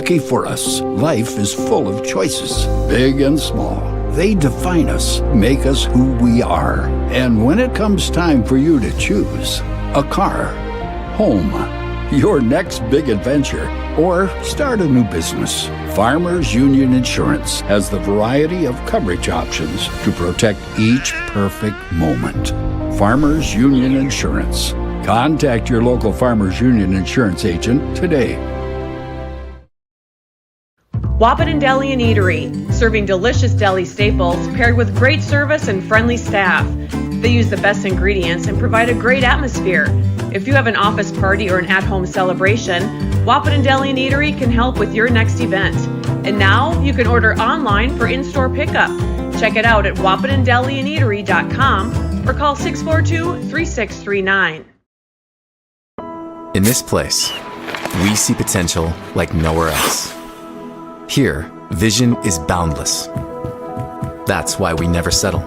Lucky for us, life is full of choices, big and small. They define us, make us who we are. And when it comes time for you to choose a car, home, your next big adventure, or start a new business, Farmers Union Insurance has the variety of coverage options to protect each perfect moment. Farmers Union Insurance. Contact your local Farmers Union Insurance agent today. Wahpeton Deli and Eatery, serving delicious deli staples paired with great service and friendly staff. They use the best ingredients and provide a great atmosphere. If you have an office party or an at-home celebration, Wahpeton Deli and Eatery can help with your next event. And now you can order online for in-store pickup. Check it out at wahpetondeliandeatery.com or call 642-3639. In this place, we see potential like nowhere else. Here, vision is boundless. That's why we never settle.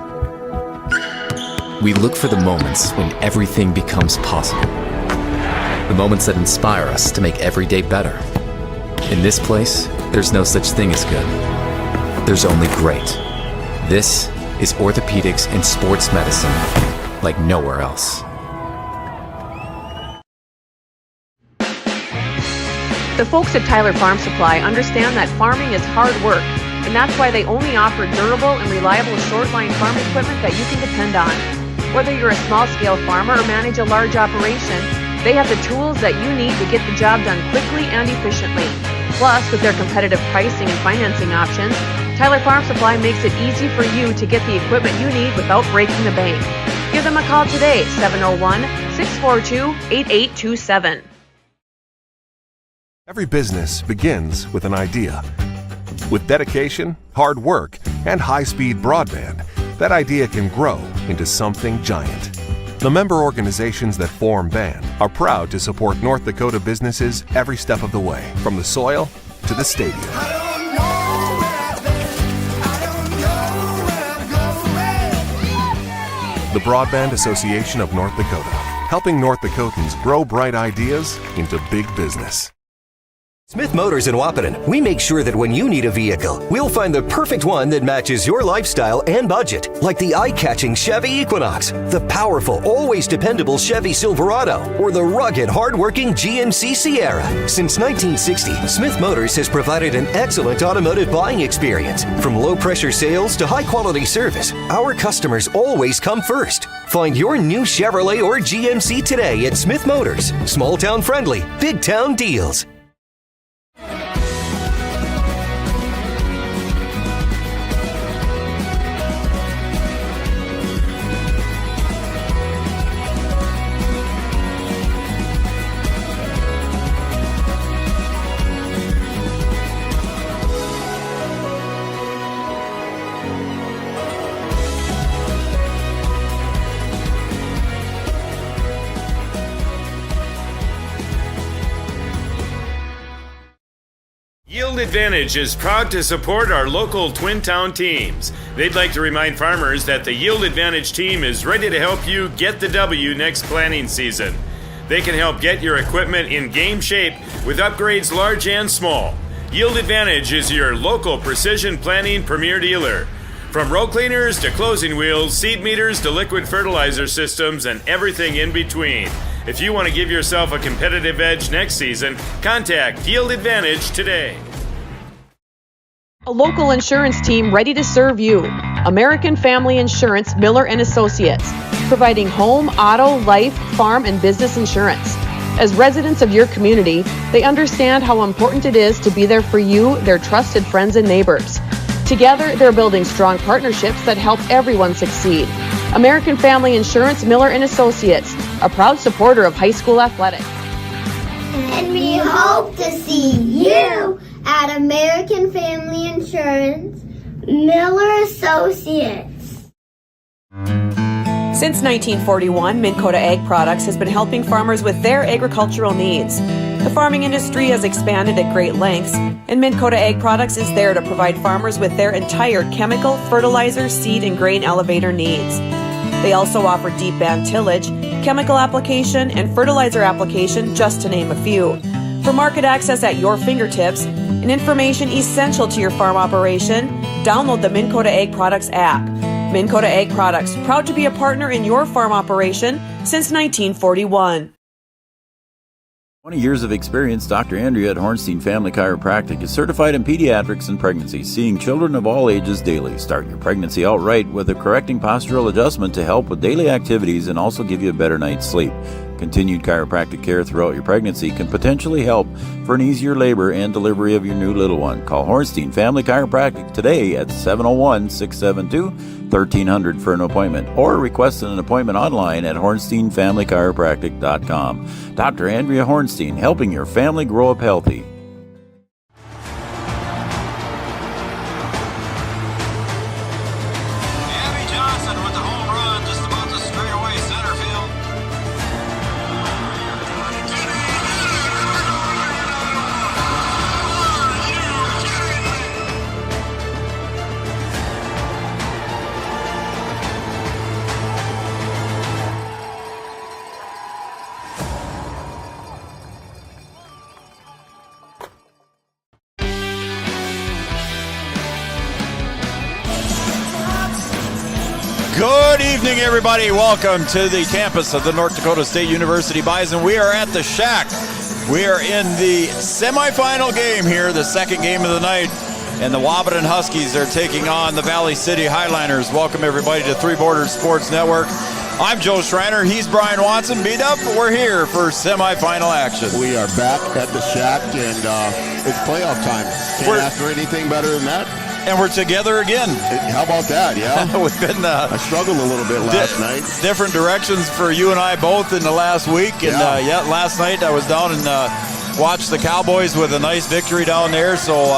We look for the moments when everything becomes possible. The moments that inspire us to make every day better. In this place, there's no such thing as good. There's only great. This is orthopedics and sports medicine like nowhere else. The folks at Tyler Farm Supply understand that farming is hard work, and that's why they only offer durable and reliable short-line farm equipment that you can depend on. Whether you're a small-scale farmer or manage a large operation, they have the tools that you need to get the job done quickly and efficiently. Plus, with their competitive pricing and financing options, Tyler Farm Supply makes it easy for you to get the equipment you need without breaking the bank. Give them a call today, 701-642-8827. Every business begins with an idea. With dedication, hard work, and high-speed broadband, that idea can grow into something giant. The member organizations that form BAND are proud to support North Dakota businesses every step of the way, from the soil to the stadium. The Broadband Association of North Dakota, helping North Dakotans grow bright ideas into big business. Smith Motors in Wahpeton, we make sure that when you need a vehicle, we'll find the perfect one that matches your lifestyle and budget. Like the eye-catching Chevy Equinox, the powerful, always dependable Chevy Silverado, or the rugged, hard-working GMC Sierra. Since 1960, Smith Motors has provided an excellent automotive buying experience. From low-pressure sales to high-quality service, our customers always come first. Find your new Chevrolet or GMC today at Smith Motors. Small-town friendly, big-town deals. Yield Advantage is proud to support our local Twin Town teams. They'd like to remind farmers that the Yield Advantage team is ready to help you get the W next planting season. They can help get your equipment in game shape with upgrades large and small. Yield Advantage is your local precision planting premier dealer. From row cleaners to closing wheels, seed meters to liquid fertilizer systems, and everything in between. If you want to give yourself a competitive edge next season, contact Yield Advantage today. A local insurance team ready to serve you. American Family Insurance, Miller & Associates, providing home, auto, life, farm, and business insurance. As residents of your community, they understand how important it is to be there for you, their trusted friends and neighbors. Together, they're building strong partnerships that help everyone succeed. American Family Insurance, Miller & Associates, a proud supporter of high school athletics. And we hope to see you at American Family Insurance, Miller Associates. Since 1941, Minn Kota Ag Products has been helping farmers with their agricultural needs. The farming industry has expanded at great lengths, and Minn Kota Ag Products is there to provide farmers with their entire chemical, fertilizer, seed, and grain elevator needs. They also offer deep band tillage, chemical application, and fertilizer application, just to name a few. For market access at your fingertips and information essential to your farm operation, download the Minn Kota Ag Products app. Minn Kota Ag Products, proud to be a partner in your farm operation since 1941. 20 years of experience, Dr. Andrea at Hornstein Family Chiropractic is certified in pediatrics and pregnancy, seeing children of all ages daily. Start your pregnancy out right with a correcting postural adjustment to help with daily activities and also give you a better night's sleep. Continued chiropractic care throughout your pregnancy can potentially help for an easier labor and delivery of your new little one. Call Hornstein Family Chiropractic today at 701-672-1300 for an appointment, or request an appointment online at hornsteinfamilychiropractic.com. Dr. Andrea Hornstein, helping your family grow up healthy. Good evening, everybody. Welcome to the campus of the North Dakota State University Bison. We are at the Shack. We are in the semifinal game here, the second game of the night, and the Wahpeton Huskies are taking on the Valley City Highliners. Welcome, everybody, to Three Borders Sports Network. I'm Joe Schreiner. He's Brian Watson. Beat up. We're here for semifinal action. We are back at the Shack, and it's playoff time. Can't ask for anything better than that. And we're together again. How about that, yeah? We've been... I struggled a little bit last night. Different directions for you and I both in the last week. And last night I was down and watched the Cowboys with a nice victory down there. So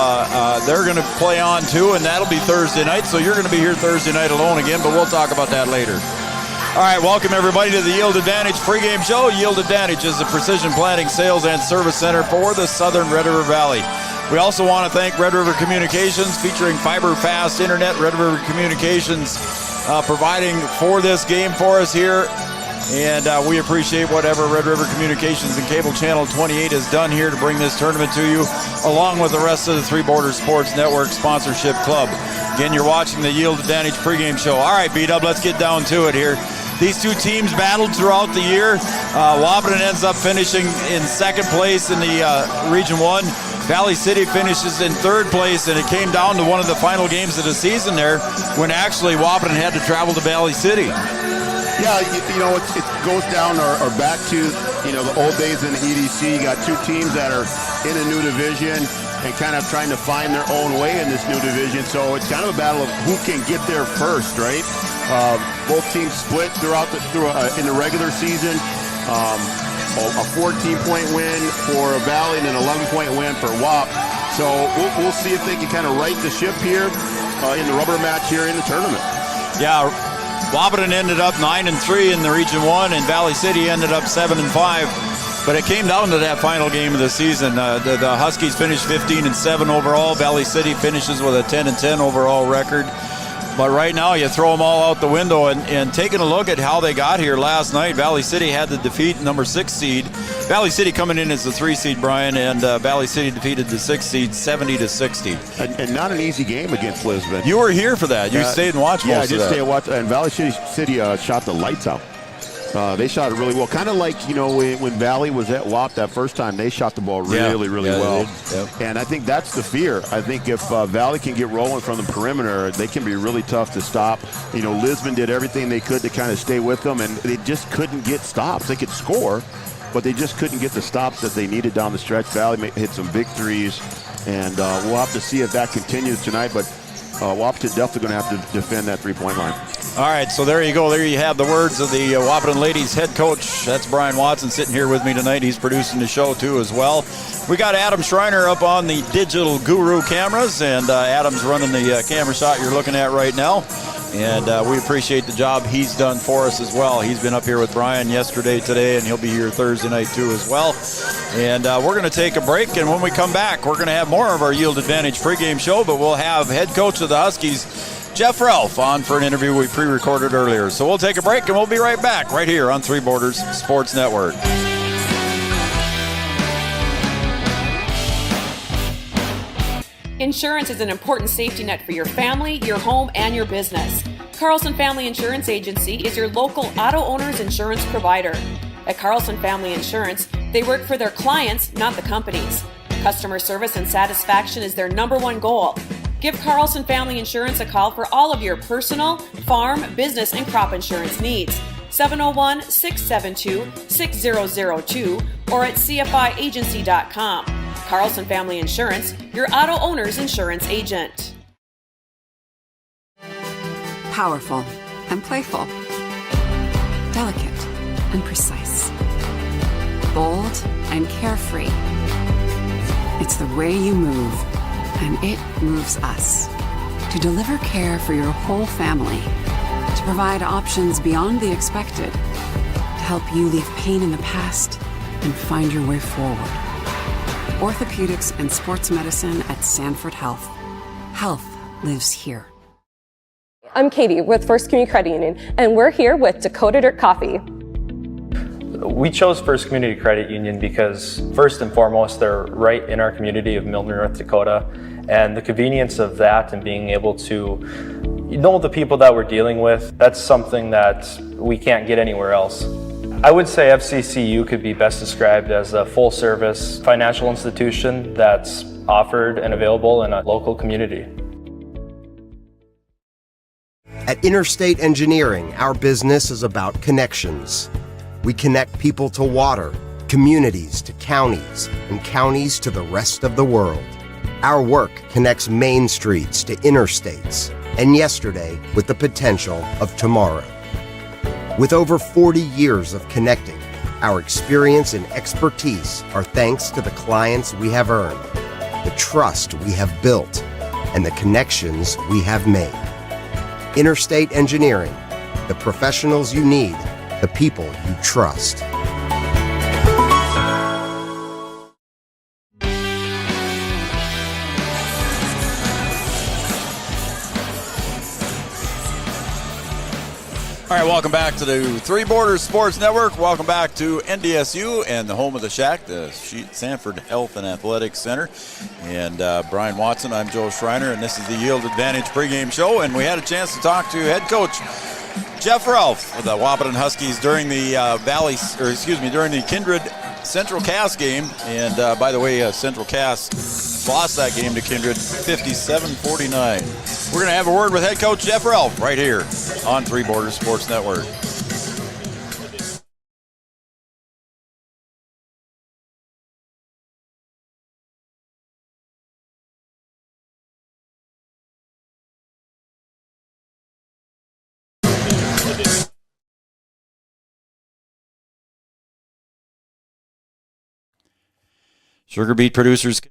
they're going to play on too, and that'll be Thursday night. So you're going to be here Thursday night alone again, but we'll talk about that later. All right, welcome everybody to the Yield Advantage pregame show. Yield Advantage is a precision planting sales and service center for the Southern Red River Valley. We also want to thank Red River Communications, featuring fiber-fast internet. Red River Communications providing for this game for us here. And we appreciate whatever Red River Communications and Cable Channel 28 has done here to bring this tournament to you, along with the rest of the Three Borders Sports Network Sponsorship Club. Again, you're watching the Yield Advantage pregame show. All right, B-Dub, let's get down to it here. These two teams battled throughout the year. Wahpeton ends up finishing in second place in the Region 1. Valley City finishes in third place, and it came down to one of the final games of the season there when actually Wahpeton had to travel to Valley City. Yeah, it goes down or back to, the old days in the EDC. You got two teams that are in a new division and kind of trying to find their own way in this new division. So it's kind of a battle of who can get there first, right? Both teams split in the regular season. A 14-point win for Valley and an 11-point win for WAP. So we'll see if they can kind of right the ship here in the rubber match here in the tournament. Yeah, Wahpeton ended up 9-3 in the Region 1, and Valley City ended up 7-5. But it came down to that final game of the season. The Huskies finished 15-7 overall. Valley City finishes with a 10-10 overall record. But right now, you throw them all out the window, and taking a look at how they got here last night, Valley City had to defeat number 6 seed. Valley City coming in as the 3 seed, Brian, and Valley City defeated the 6 seed 70-60. And not an easy game against Lisbon. You were here for that. You stayed and watched most of that. Yeah, I did stay and watch. And Valley City shot the lights out. They shot it really well. Kind of like, when Valley was at WAP that first time, they shot the ball really well. Yep. And I think that's the fear. I think if Valley can get rolling from the perimeter, they can be really tough to stop. Lisbon did everything they could to kind of stay with them, and they just couldn't get stops. They could score, but they just couldn't get the stops that they needed down the stretch. Valley hit some big threes, and we'll have to see if that continues tonight. But Wahpeton definitely going to have to defend that three-point line. All right, so there you go. There you have the words of the Wahpeton ladies head coach. That's Brian Watson sitting here with me tonight. He's producing the show, too, as well. We got Adam Schreiner up on the Digital Guru cameras, and Adam's running the camera shot you're looking at right now. And we appreciate the job he's done for us as well. He's been up here with Brian yesterday, today, and he'll be here Thursday night, too, as well. And we're going to take a break, and when we come back, we're going to have more of our Yield Advantage pregame show, but we'll have head coach of the Huskies, Jeff Ralph, on for an interview we pre-recorded earlier. So we'll take a break, and we'll be right back right here on Three Borders Sports Network. Insurance is an important safety net for your family, your home, and your business. Carlson Family Insurance Agency is your local auto owner's insurance provider. At Carlson Family Insurance, they work for their clients, not the companies. Customer service and satisfaction is their #1 goal. Give Carlson Family Insurance a call for all of your personal, farm, business, and crop insurance needs. 701-672-6002 or at cfiagency.com. Carlson Family Insurance, your auto owner's insurance agent. Powerful and playful. Delicate and precise. Bold and carefree. It's the way you move, and it moves us. To deliver care for your whole family. To provide options beyond the expected. To help you leave pain in the past and find your way forward. Orthopedics and sports medicine at Sanford Health. Health lives here. I'm Katie with First Community Credit Union, and we're here with Dakota Dirt Coffee. We chose First Community Credit Union because, first and foremost, they're right in our community of Milner, North Dakota, and the convenience of that and being able to know the people that we're dealing with, that's something that we can't get anywhere else. I would say FCCU could be best described as a full-service financial institution that's offered and available in a local community. At Interstate Engineering, our business is about connections. We connect people to water, communities to counties, and counties to the rest of the world. Our work connects main streets to interstates, and yesterday with the potential of tomorrow. With over 40 years of connecting, our experience and expertise are thanks to the clients we have earned, the trust we have built, and the connections we have made. Interstate Engineering, the professionals you need, the people you trust. All right, welcome back to the Three Borders Sports Network. Welcome back to NDSU and the home of the Shack, the Sanford Health and Athletics Center. And Brian Watson, I'm Joe Schreiner, and this is the Yield Advantage pregame show. And we had a chance to talk to head coach Jeff Ralph of the Wahpeton Huskies during the during the Kindred Central Cass game. And by the way, Central Cass lost that game to Kindred 57-49. We're going to have a word with head coach Jeff Ralph right here on Three Borders Sports Network. Sugar beet producers.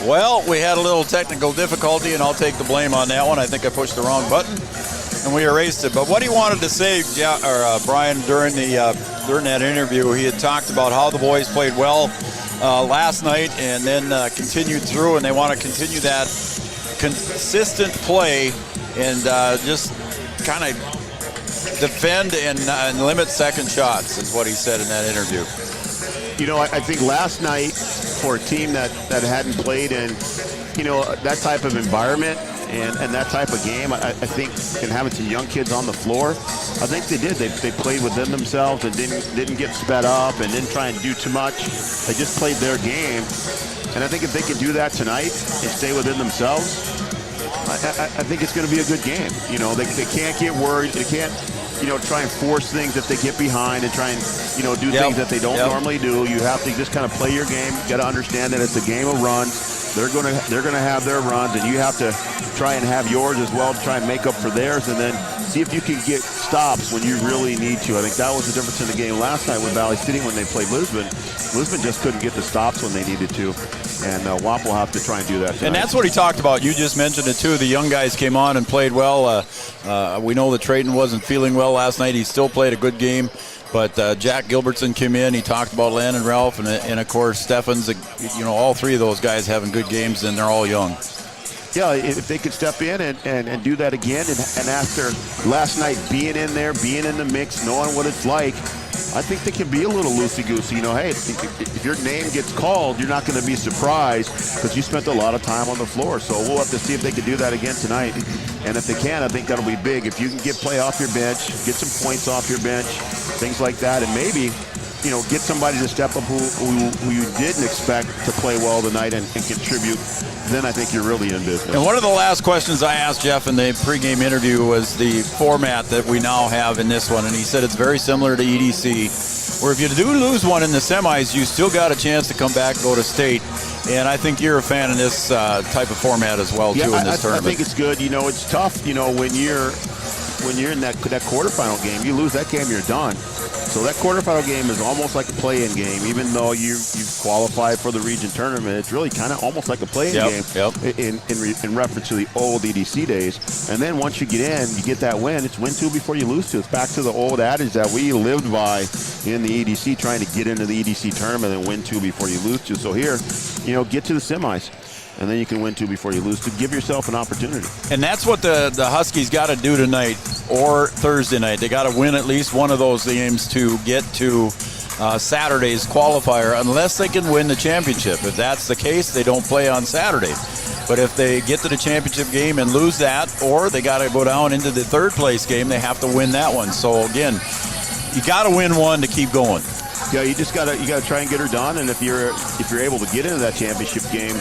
Well, we had a little technical difficulty, and I'll take the blame on that one. I think I pushed the wrong button, and we erased it. But what he wanted to say, Brian, during that interview, he had talked about how the boys played well last night and then continued through, and they want to continue that consistent play and just kind of defend and limit second shots, is what he said in that interview. You know, I think last night for a team that hadn't played in, that type of environment and that type of game, I think, and having some young kids on the floor, I think they did. They played within themselves and didn't get sped up and didn't try and do too much. They just played their game. And I think if they can do that tonight and stay within themselves, I think it's going to be a good game. They can't get worried. They can't, try and force things that they get behind and try and, do things that they don't normally do. You have to just kind of play your game. You got to understand that it's a game of runs. They're going to have their runs, and you have to try and have yours as well to try and make up for theirs, and then see if you can get stops when you really need to. I think that was the difference in the game last night with Valley City when they played Lisbon. Lisbon just couldn't get the stops when they needed to, and WAP will have to try and do that tonight. And that's what he talked about. You just mentioned it, too. The young guys came on and played well. We know that Trayton wasn't feeling well last night. He still played a good game. But Jack Gilbertson came in. He talked about Landon Ralph, and of course, Steffens. All three of those guys having good games, and they're all young. Yeah, if they could step in and do that again, and after last night being in there, being in the mix, knowing what it's like, I think they can be a little loosey-goosey. Hey, if your name gets called, you're not going to be surprised because you spent a lot of time on the floor. So we'll have to see if they can do that again tonight. And if they can, I think that'll be big. If you can get play off your bench, get some points off your bench, things like that, and maybe get somebody to step up who you didn't expect to play well tonight and contribute, then I think you're really in business. And one of the last questions I asked Jeff in the pregame interview was the format that we now have in this one, and he said it's very similar to EDC, where if you do lose one in the semis, you still got a chance to come back and go to state. And I think you're a fan of this type of format as well, too, in this tournament. I think it's good. It's tough, when you're in that quarterfinal game. You lose that game, you're done. So that quarterfinal game is almost like a play-in game. Even though you've qualified for the region tournament, it's really kind of almost like a play-in game in reference to the old EDC days. And then once you get in, you get that win. It's win two before you lose two. It's back to the old adage that we lived by in the EDC, trying to get into the EDC tournament and win two before you lose two. So here, get to the semis. And then you can win two before you lose to give yourself an opportunity. And that's what the Huskies got to do tonight or Thursday night. They got to win at least one of those games to get to Saturday's qualifier, unless they can win the championship. If that's the case, they don't play on Saturday. But if they get to the championship game and lose that, or they got to go down into the third place game, they have to win that one. So again, you got to win one to keep going. Yeah, you gotta try and get her done, and if you're able to get into that championship game,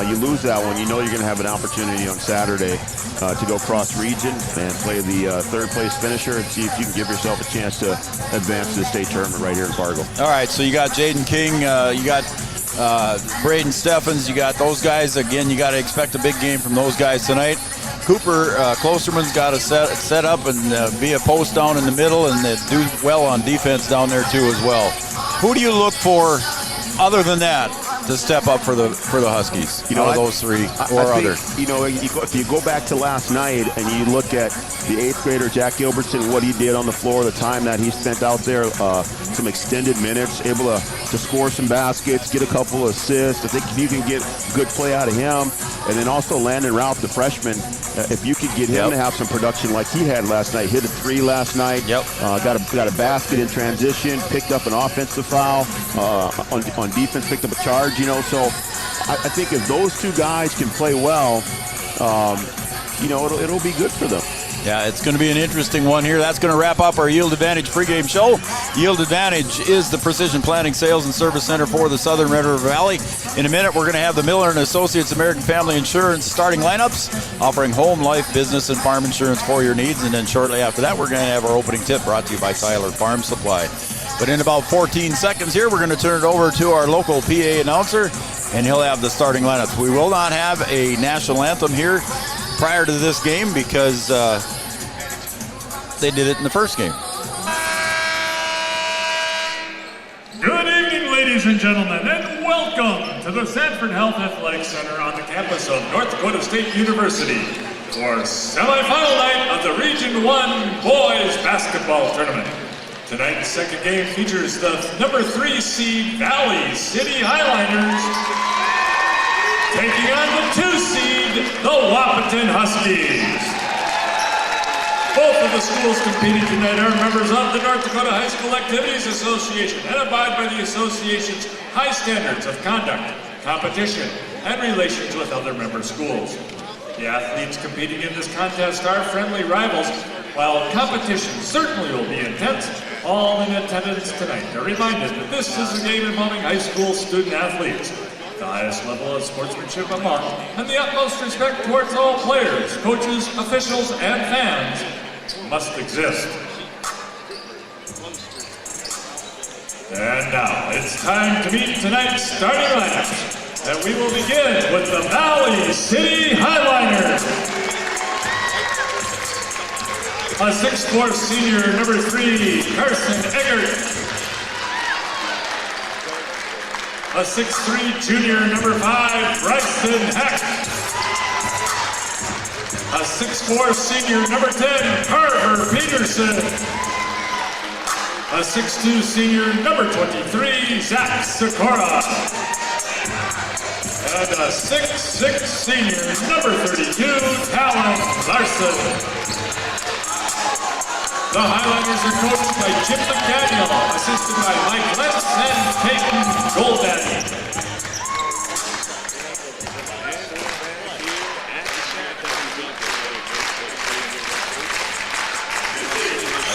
you lose that one. You're going to have an opportunity on Saturday to go cross region and play the third place finisher and see if you can give yourself a chance to advance to the state tournament right here in Fargo. All right, so you got Jaden King, you got Braden Steffens, you got those guys. Again, you got to expect a big game from those guys tonight. Cooper Klosterman's got to set up and be a post down in the middle and do well on defense down there too as well. Who do you look for other than that to step up for the Huskies? Out of those three or other? If you go back to last night and you look at the 8th grader Jack Gilbertson, what he did on the floor, the time that he spent out there, some extended minutes, able to score some baskets, get a couple of assists. I think you can get good play out of him. And then also Landon Ralph, the freshman, if you could get him to have some production like he had last night, hit a 3 last night, got a basket in transition, picked up an offensive foul, on defense picked up a charge, so I think if those two guys can play well, it'll be good for them. Yeah, it's going to be an interesting one here. That's going to wrap up our Yield Advantage pregame show. Yield Advantage is the precision planning sales and service center for the Southern Red River Valley. In a minute, we're going to have the Miller & Associates American Family Insurance starting lineups, offering home, life, business, and farm insurance for your needs. And then shortly after that, we're going to have our opening tip brought to you by Tyler Farm Supply. But in about 14 seconds here, we're going to turn it over to our local PA announcer, and he'll have the starting lineups. We will not have a national anthem here prior to this game because they did it in the first game. Good evening, ladies and gentlemen, and welcome to the Sanford Health Athletic Center on the campus of North Dakota State University for semifinal night of the Region 1 Boys Basketball Tournament. Tonight's second game features the number 3 seed Valley City Highliners taking on the 2 seed, the Wahpeton Huskies. Both of the schools competing tonight are members of the North Dakota High School Activities Association and abide by the association's high standards of conduct, competition, and relations with other member schools. The athletes competing in this contest are friendly rivals. While competition certainly will be intense, all in attendance tonight are reminded that this is a game involving high school student athletes. The highest level of sportsmanship among, and the utmost respect towards all players, coaches, officials, and fans must exist. And now it's time to meet tonight's starting lineups, and we will begin with the Valley City Highliners. A 6'4" senior, number 3, Carson Eggert. A 6'3" junior, number 5, Bryson Heck. A 6'4" senior, number 10, Carver Peterson. A A 6'2" senior, number 23, Zach Sikora. And a 6'6" senior, number 32, Talon Larson. The Highlanders are coached by Jim McDaniel, assisted by Mike Lentz and Peyton Goldaddy.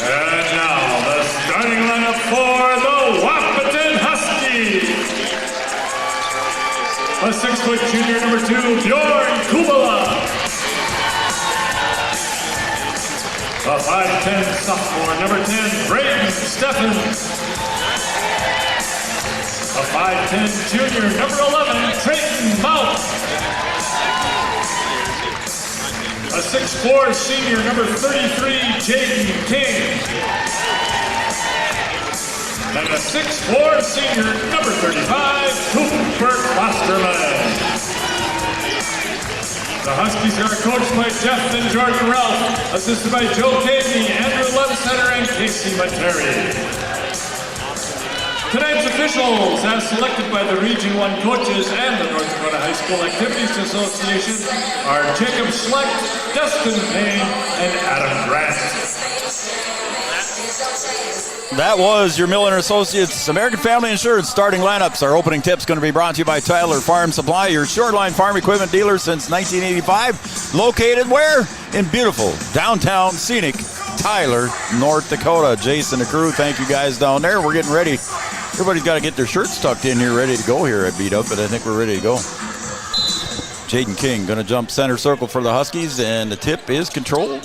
And now the starting lineup for the Wahpeton Huskies. A 6-foot junior, number 2, Bjorn Kubala. A 5'10" sophomore, number 10, Braden Steffens. A 5'10" junior, number 11, Trayton Mount. A 6'4" senior, number 33, Jaden King. And a 6'4" senior, number 35, Cooper Fosterman. The Huskies are coached by Jeff and Jordan Ralph, assisted by Joe Casey, Andrew Levesetter, and Casey Materi. Tonight's officials, as selected by the Region 1 coaches and the North Dakota High School Activities Association, are Jacob Schlecht, Dustin Payne, and Adam Grant. That was your Miller & Associates American Family Insurance starting lineups. Our opening tip's going to be brought to you by Tyler Farm Supply, your shoreline farm equipment dealer since 1985. Located where? In beautiful downtown scenic Tyler, North Dakota. Jason and the crew, thank you guys down there. We're getting ready. Everybody's got to get their shirts tucked in here, ready to go here at Beat Up, but I think we're ready to go. Jaden King going to jump center circle for the Huskies, and the tip is controlled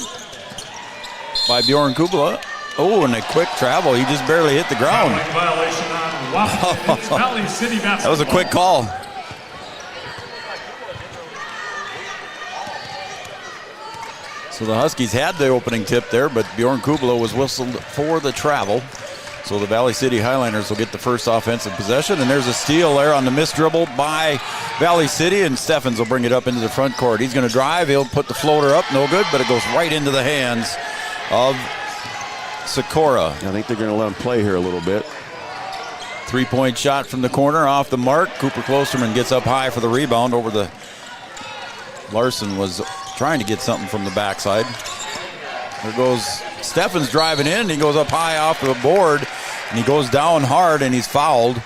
by Bjorn Kubala. Oh, and a quick travel. He just barely hit the ground. Violation on Valley City basketball. That was a quick call. So the Huskies had the opening tip there, but Bjorn Kubala was whistled for the travel. So the Valley City Highlanders will get the first offensive possession, and there's a steal there on the missed dribble by Valley City, and Steffens will bring it up into the front court. He's going to drive. He'll put the floater up. No good, but it goes right into the hands of Sikora. I think they're going to let him play here a little bit. 3-point shot from the corner off the mark. Cooper Klosterman gets up high for the rebound over the... Larson was trying to get something from the backside. There goes Steffens driving in. He goes up high off the board, and he goes down hard, and he's fouled.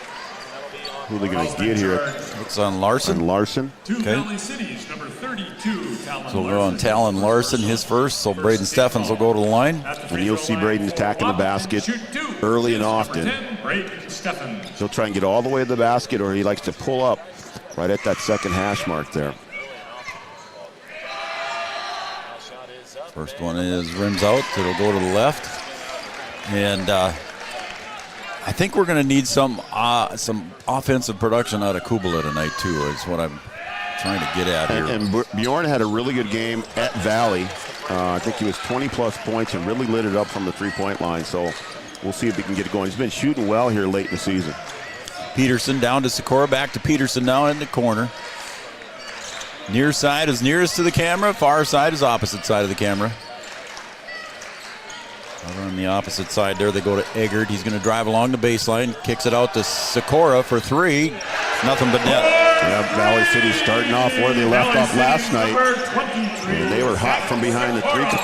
Who are they going to get here? It's on Larson. Okay. So we're on Talon Larson, his first. So Braden Steffens will go to the line. And you'll see Braden attacking the basket early and often. He'll try and get all the way to the basket, or he likes to pull up right at that second hash mark there. First one is rims out. It'll go to the left. And I think we're going to need some offensive production out of Kubala tonight, too, is what I'm trying to get at here. And Bjorn had a really good game at Valley. I think he was 20-plus points and really lit it up from the three-point line. So we'll see if we can get it going. He's been shooting well here late in the season. Peterson down to Sikora, back to Peterson now in the corner. Near side is nearest to the camera. Far side is opposite side of the camera. Over on the opposite side there, they go to Eggert. He's going to drive along the baseline. Kicks it out to Sikora for three. Nothing but net. Yeah, Valley City starting off where they left off last night. And they were hot from behind the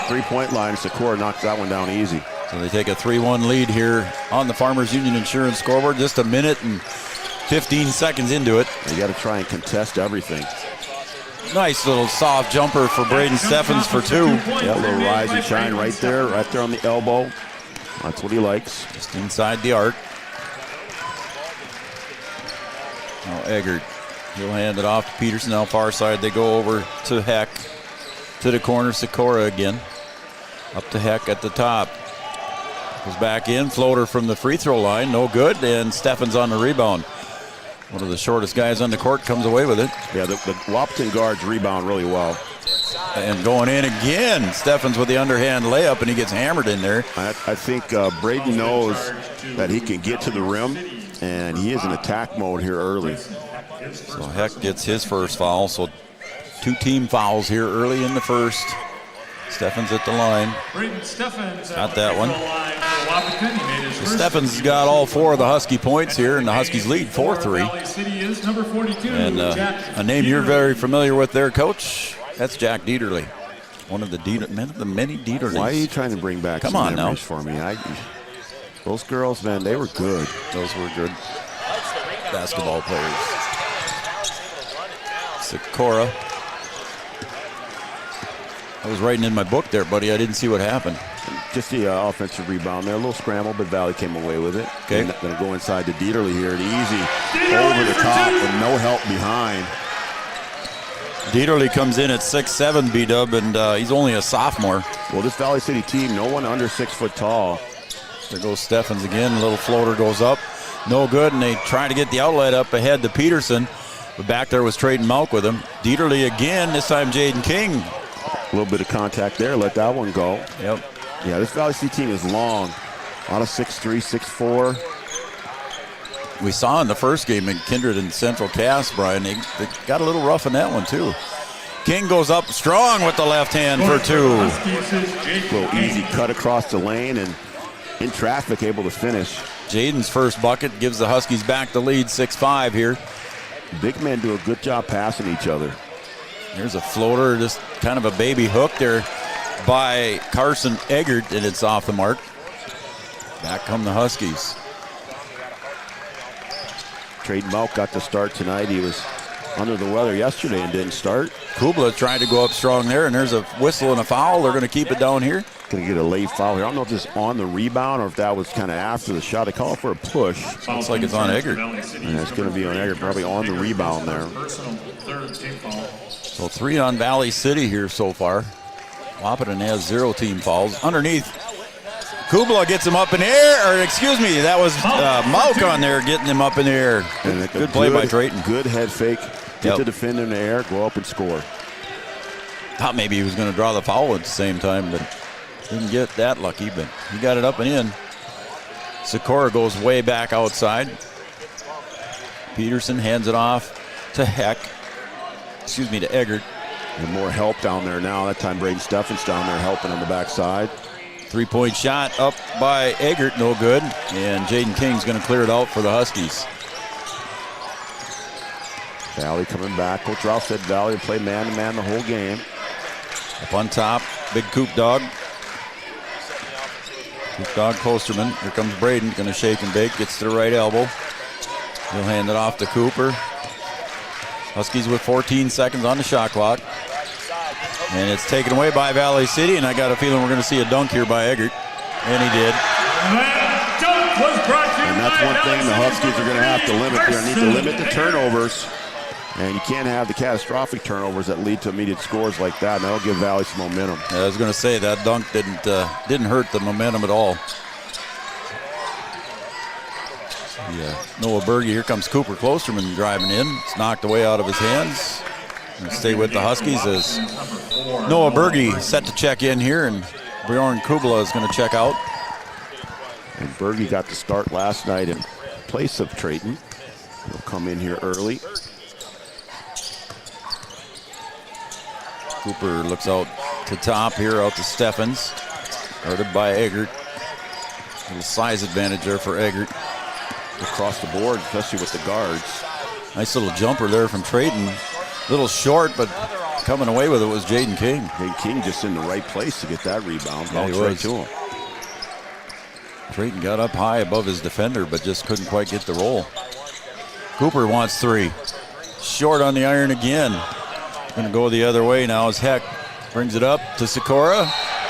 three-point line. Sikora knocks that one down easy. So they take a 3-1 lead here on the Farmers Union Insurance scoreboard. Just a minute and 15 seconds into it. You got to try and contest everything. Nice little soft jumper for Braden Steffens for two. Yeah, a little rise and shine right there on the elbow. That's what he likes. Just inside the arc. Now Eggert, he'll hand it off to Peterson. Now far side, they go over to Heck. To the corner, Sikora again. Up to Heck at the top. Goes back in, floater from the free throw line, no good, and Steffens on the rebound. One of the shortest guys on the court comes away with it. Yeah, the Wahpeton guards rebound really well. And going in again, Steffens with the underhand layup, and he gets hammered in there. I think Braden knows that he can get to the rim, and he is in attack mode here early. So Heck gets his first foul, so 2 team fouls here early in the first. Steffens at the line. Braden Steffens Got that one. Wahpeton. He made his first Steffens got all 4 of the Husky points here, and the Huskies lead 4-3. Valley City is number 42. And a name you're very familiar with there, Coach. That's Jack Dieterle, one of the men of the many Dieterles. Why are you trying to bring back Come some on memories now. for me? Those girls, man, they were good. Those were good basketball players. Sikora. I was writing in my book there, buddy. I didn't see what happened. Just the offensive rebound there. A little scramble, but Valley came away with it. Okay. And going to go inside to Dieterle here. An easy over the top with no help behind. Dieterle comes in at 6'7", B-Dub, and he's only a sophomore. Well, this Valley City team, no one under 6 foot tall. There goes Steffens again. A little floater goes up. No good, and they try to get the outlet up ahead to Peterson. But back there was Trayton Malk with him. Dieterle again, this time Jaden King. A little bit of contact there. Let that one go. Yep. Yeah, this Valley City team is long. A lot of 6'3", 6'4". We saw in the first game in Kindred and Central Cass, Brian, they got a little rough in that one too. King goes up strong with the left hand for 2. A little easy cut across the lane and in traffic able to finish. Jaden's first bucket gives the Huskies back the lead, 6-5 here. Big men do a good job passing each other. Here's a floater, just kind of a baby hook there by Carson Eggert, and it's off the mark. Back come the Huskies. Trayton Malk got the start tonight. He was under the weather yesterday and didn't start. Kubla trying to go up strong there, and there's a whistle and a foul. They're going to keep it down here. Going to get a late foul here. I don't know if this is on the rebound or if that was kind of after the shot. They call it for a push. Looks like it's on Eggert. Yeah, it's going to be on Eggert, probably on the rebound there. So 3 on Valley City here so far. Wahpeton has 0 team fouls. Underneath, Kubla gets him up in the air, or excuse me, that was Malk on there getting him up in the air. Good play by Trayton. Good head fake. Get the defender in the air, go up and score. Thought maybe he was going to draw the foul at the same time, but didn't get that lucky, but he got it up and in. Sikora goes way back outside. Peterson hands it off to to Eggert. And more help down there now. That time Braden Steffens down there helping on the backside. 3-point shot up by Eggert, no good. And Jaden King's going to clear it out for the Huskies. Valley coming back. Coach Ralph said Valley would play man-to-man the whole game. Up on top, big Coop Dog. Coop Dog Posterman. Here comes Braden, going to shake and bake. Gets to the right elbow. He'll hand it off to Cooper. Huskies with 14 seconds on the shot clock. And it's taken away by Valley City, and I got a feeling we're going to see a dunk here by Eggert. And he did. That dunk was brought to you and that's by one thing the Valley Huskies are going to have to limit. They're going to need to limit the turnovers. And you can't have the catastrophic turnovers that lead to immediate scores like that. And that'll give Valley some momentum. Yeah, I was going to say that dunk didn't hurt the momentum at all. Yeah, Noah Berge, here comes Cooper Klosterman driving in. It's knocked away out of his hands. And stay with the Huskies as Noah Berge set to check in here, and Bjorn Kubla is going to check out. And Berge got the start last night in place of Trayton. He'll come in here early. Cooper looks out to top here, out to Steffens. Guarded by Eggert. A little size advantage there for Eggert. Across the board, especially with the guards. Nice little jumper there from Trayton. Little short, but coming away with it was Jaden King. Jaden King just in the right place to get that rebound. Yeah, he right to him. Trayton got up high above his defender, but just couldn't quite get the roll. Cooper wants 3. Short on the iron again. Going to go the other way now as Heck brings it up to Sikora.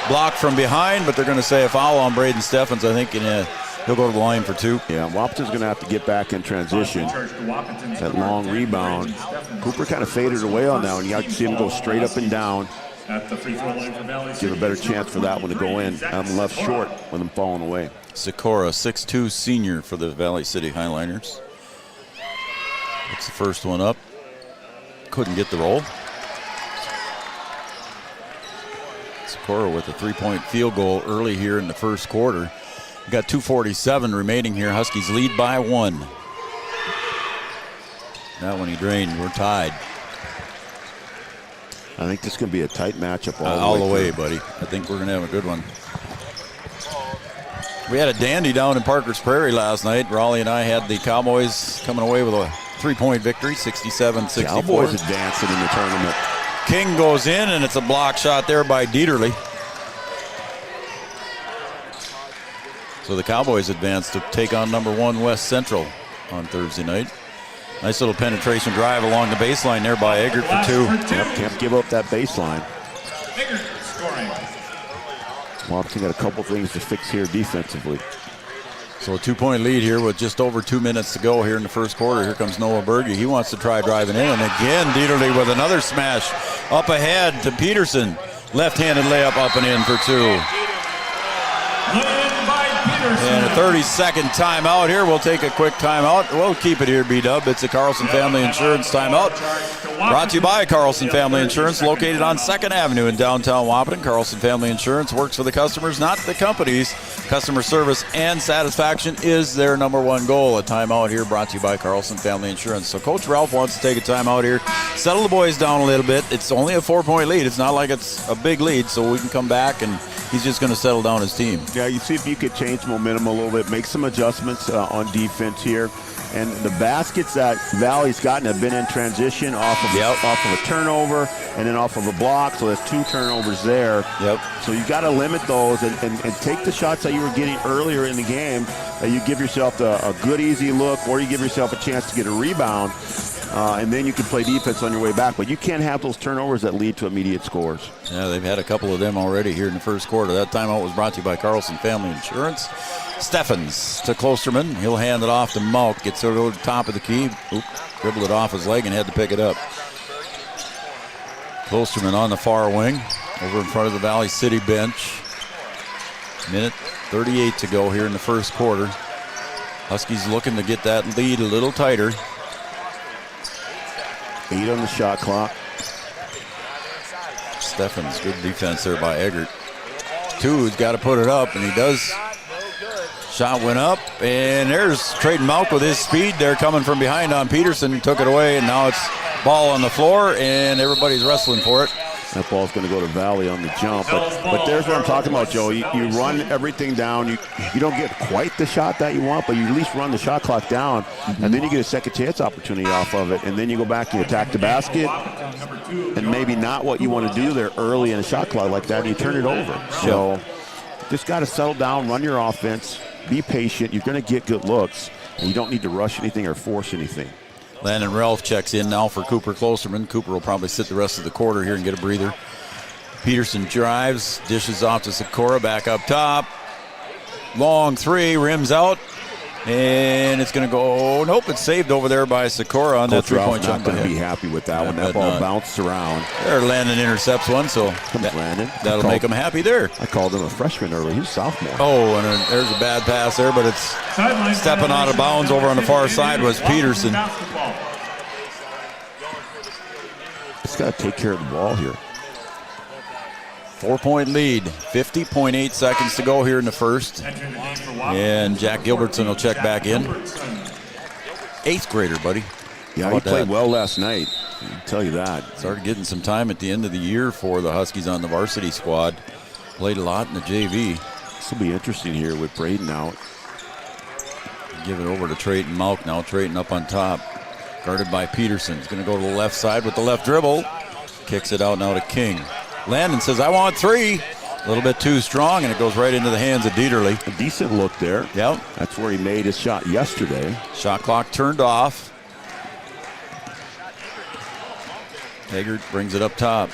Blocked from behind, but they're going to say a foul on Braden Steffens, I think, and he'll go to the line for 2. Yeah, Wahpeton's going to have to get back in transition. That long rebound. Cooper kind of faded away on that one. You got to see him go straight up and down. Give a better chance for that one to go in. I'm left short with him falling away. Sikora, 6'2" senior for the Valley City Highliners. Puts the first one up. Couldn't get the roll. Sikora with a 3-point field goal early here in the first quarter. We got 2:47 remaining here. Huskies lead by 1. That one he drained. We're tied. I think this is going to be a tight matchup all the way, buddy. I think we're going to have a good one. We had a dandy down in Parker's Prairie last night. Raleigh and I had the Cowboys coming away with a 3-point victory, 67-64. Cowboys advancing in the tournament. King goes in, and it's a block shot there by Dieterle. So the Cowboys advance to take on number 1 West Central on Thursday night. Nice little penetration drive along the baseline there by Eggert for 2. Yep, can't give up that baseline. Eggert scoring. Wahpeton got a couple things to fix here defensively. So a 2-point lead here with just over 2 minutes to go here in the first quarter. Here comes Noah Berge. He wants to try driving in. And again, Dieterle with another smash up ahead to Peterson. Left-handed layup up and in for 2. And a 30-second timeout here. We'll take a quick timeout. We'll keep it here, B-Dub. It's a Carlson Family Insurance timeout. Brought to you by Carlson Family Insurance, located on 2nd Avenue in downtown Wahpeton. Carlson Family Insurance works for the customers, not the companies. Customer service and satisfaction is their number 1 goal. A timeout here brought to you by Carlson Family Insurance. So Coach Ralph wants to take a timeout here, settle the boys down a little bit. It's only a 4-point lead. It's not like it's a big lead, so we can come back, and he's just going to settle down his team. Yeah, you see if you could change momentum a little bit, make some adjustments on defense here. And the baskets that Valley's gotten have been in transition off of a turnover and then off of a block. So there's 2 turnovers there. Yep. So you got to limit those and take the shots that you were getting earlier in the game. You give yourself a good, easy look, or you give yourself a chance to get a rebound. And then you can play defense on your way back. But you can't have those turnovers that lead to immediate scores. Yeah, they've had a couple of them already here in the first quarter. That timeout was brought to you by Carlson Family Insurance. Steffens to Klosterman. He'll hand it off to Malk. Gets it over the top of the key. Dribbled it off his leg and had to pick it up. Klosterman on the far wing, over in front of the Valley City bench. Minute 38 to go here in the first quarter. Huskies looking to get that lead a little tighter. 8 on the shot clock. Steffens, good defense there by Eggert. 2, he's got to put it up, and he does. Shot went up, and there's Trayton Malk with his speed. They're coming from behind on Peterson, took it away, and now it's ball on the floor, and everybody's wrestling for it. That ball's going to go to Valley on the jump. But there's what I'm talking about, Joe. You run everything down. You don't get quite the shot that you want, but you at least run the shot clock down, and then you get a second chance opportunity off of it. And then you go back and you attack the basket, and maybe not what you want to do there early in a shot clock like that, and you turn it over. So just got to settle down, run your offense, be patient. You're going to get good looks, and you don't need to rush anything or force anything. Landon Ralph checks in now for Cooper Klosterman. Cooper will probably sit the rest of the quarter here and get a breather. Peterson drives, dishes off to Sikora, back up top. Long 3, rims out, and it's going to go. Nope, it's saved over there by Sikora on that 3-point shot. Not going to be happy with that one. That ball bounced around. There, Landon intercepts one, so that'll make him happy there. I called him a freshman earlier. He's a sophomore. Oh, and there's a bad pass there, but it's stepping out of bounds over on the far side was Peterson. Just got to take care of the ball here. 4-point lead, 50.8 seconds to go here in the first. And Jack Gilbertson will check back in. 8th grader, buddy. Yeah, he played well last night. I'll tell you that. Started getting some time at the end of the year for the Huskies on the varsity squad. Played a lot in the JV. This will be interesting here with Braden out. Give it over to Trayton Malk now. Trayton up on top. Guarded by Peterson. He's going to go to the left side with the left dribble. Kicks it out now to King. Landon says, I want 3. A little bit too strong, and it goes right into the hands of Dieterle. A decent look there. Yep. That's where he made his shot yesterday. Shot clock turned off. Eggert brings it up top.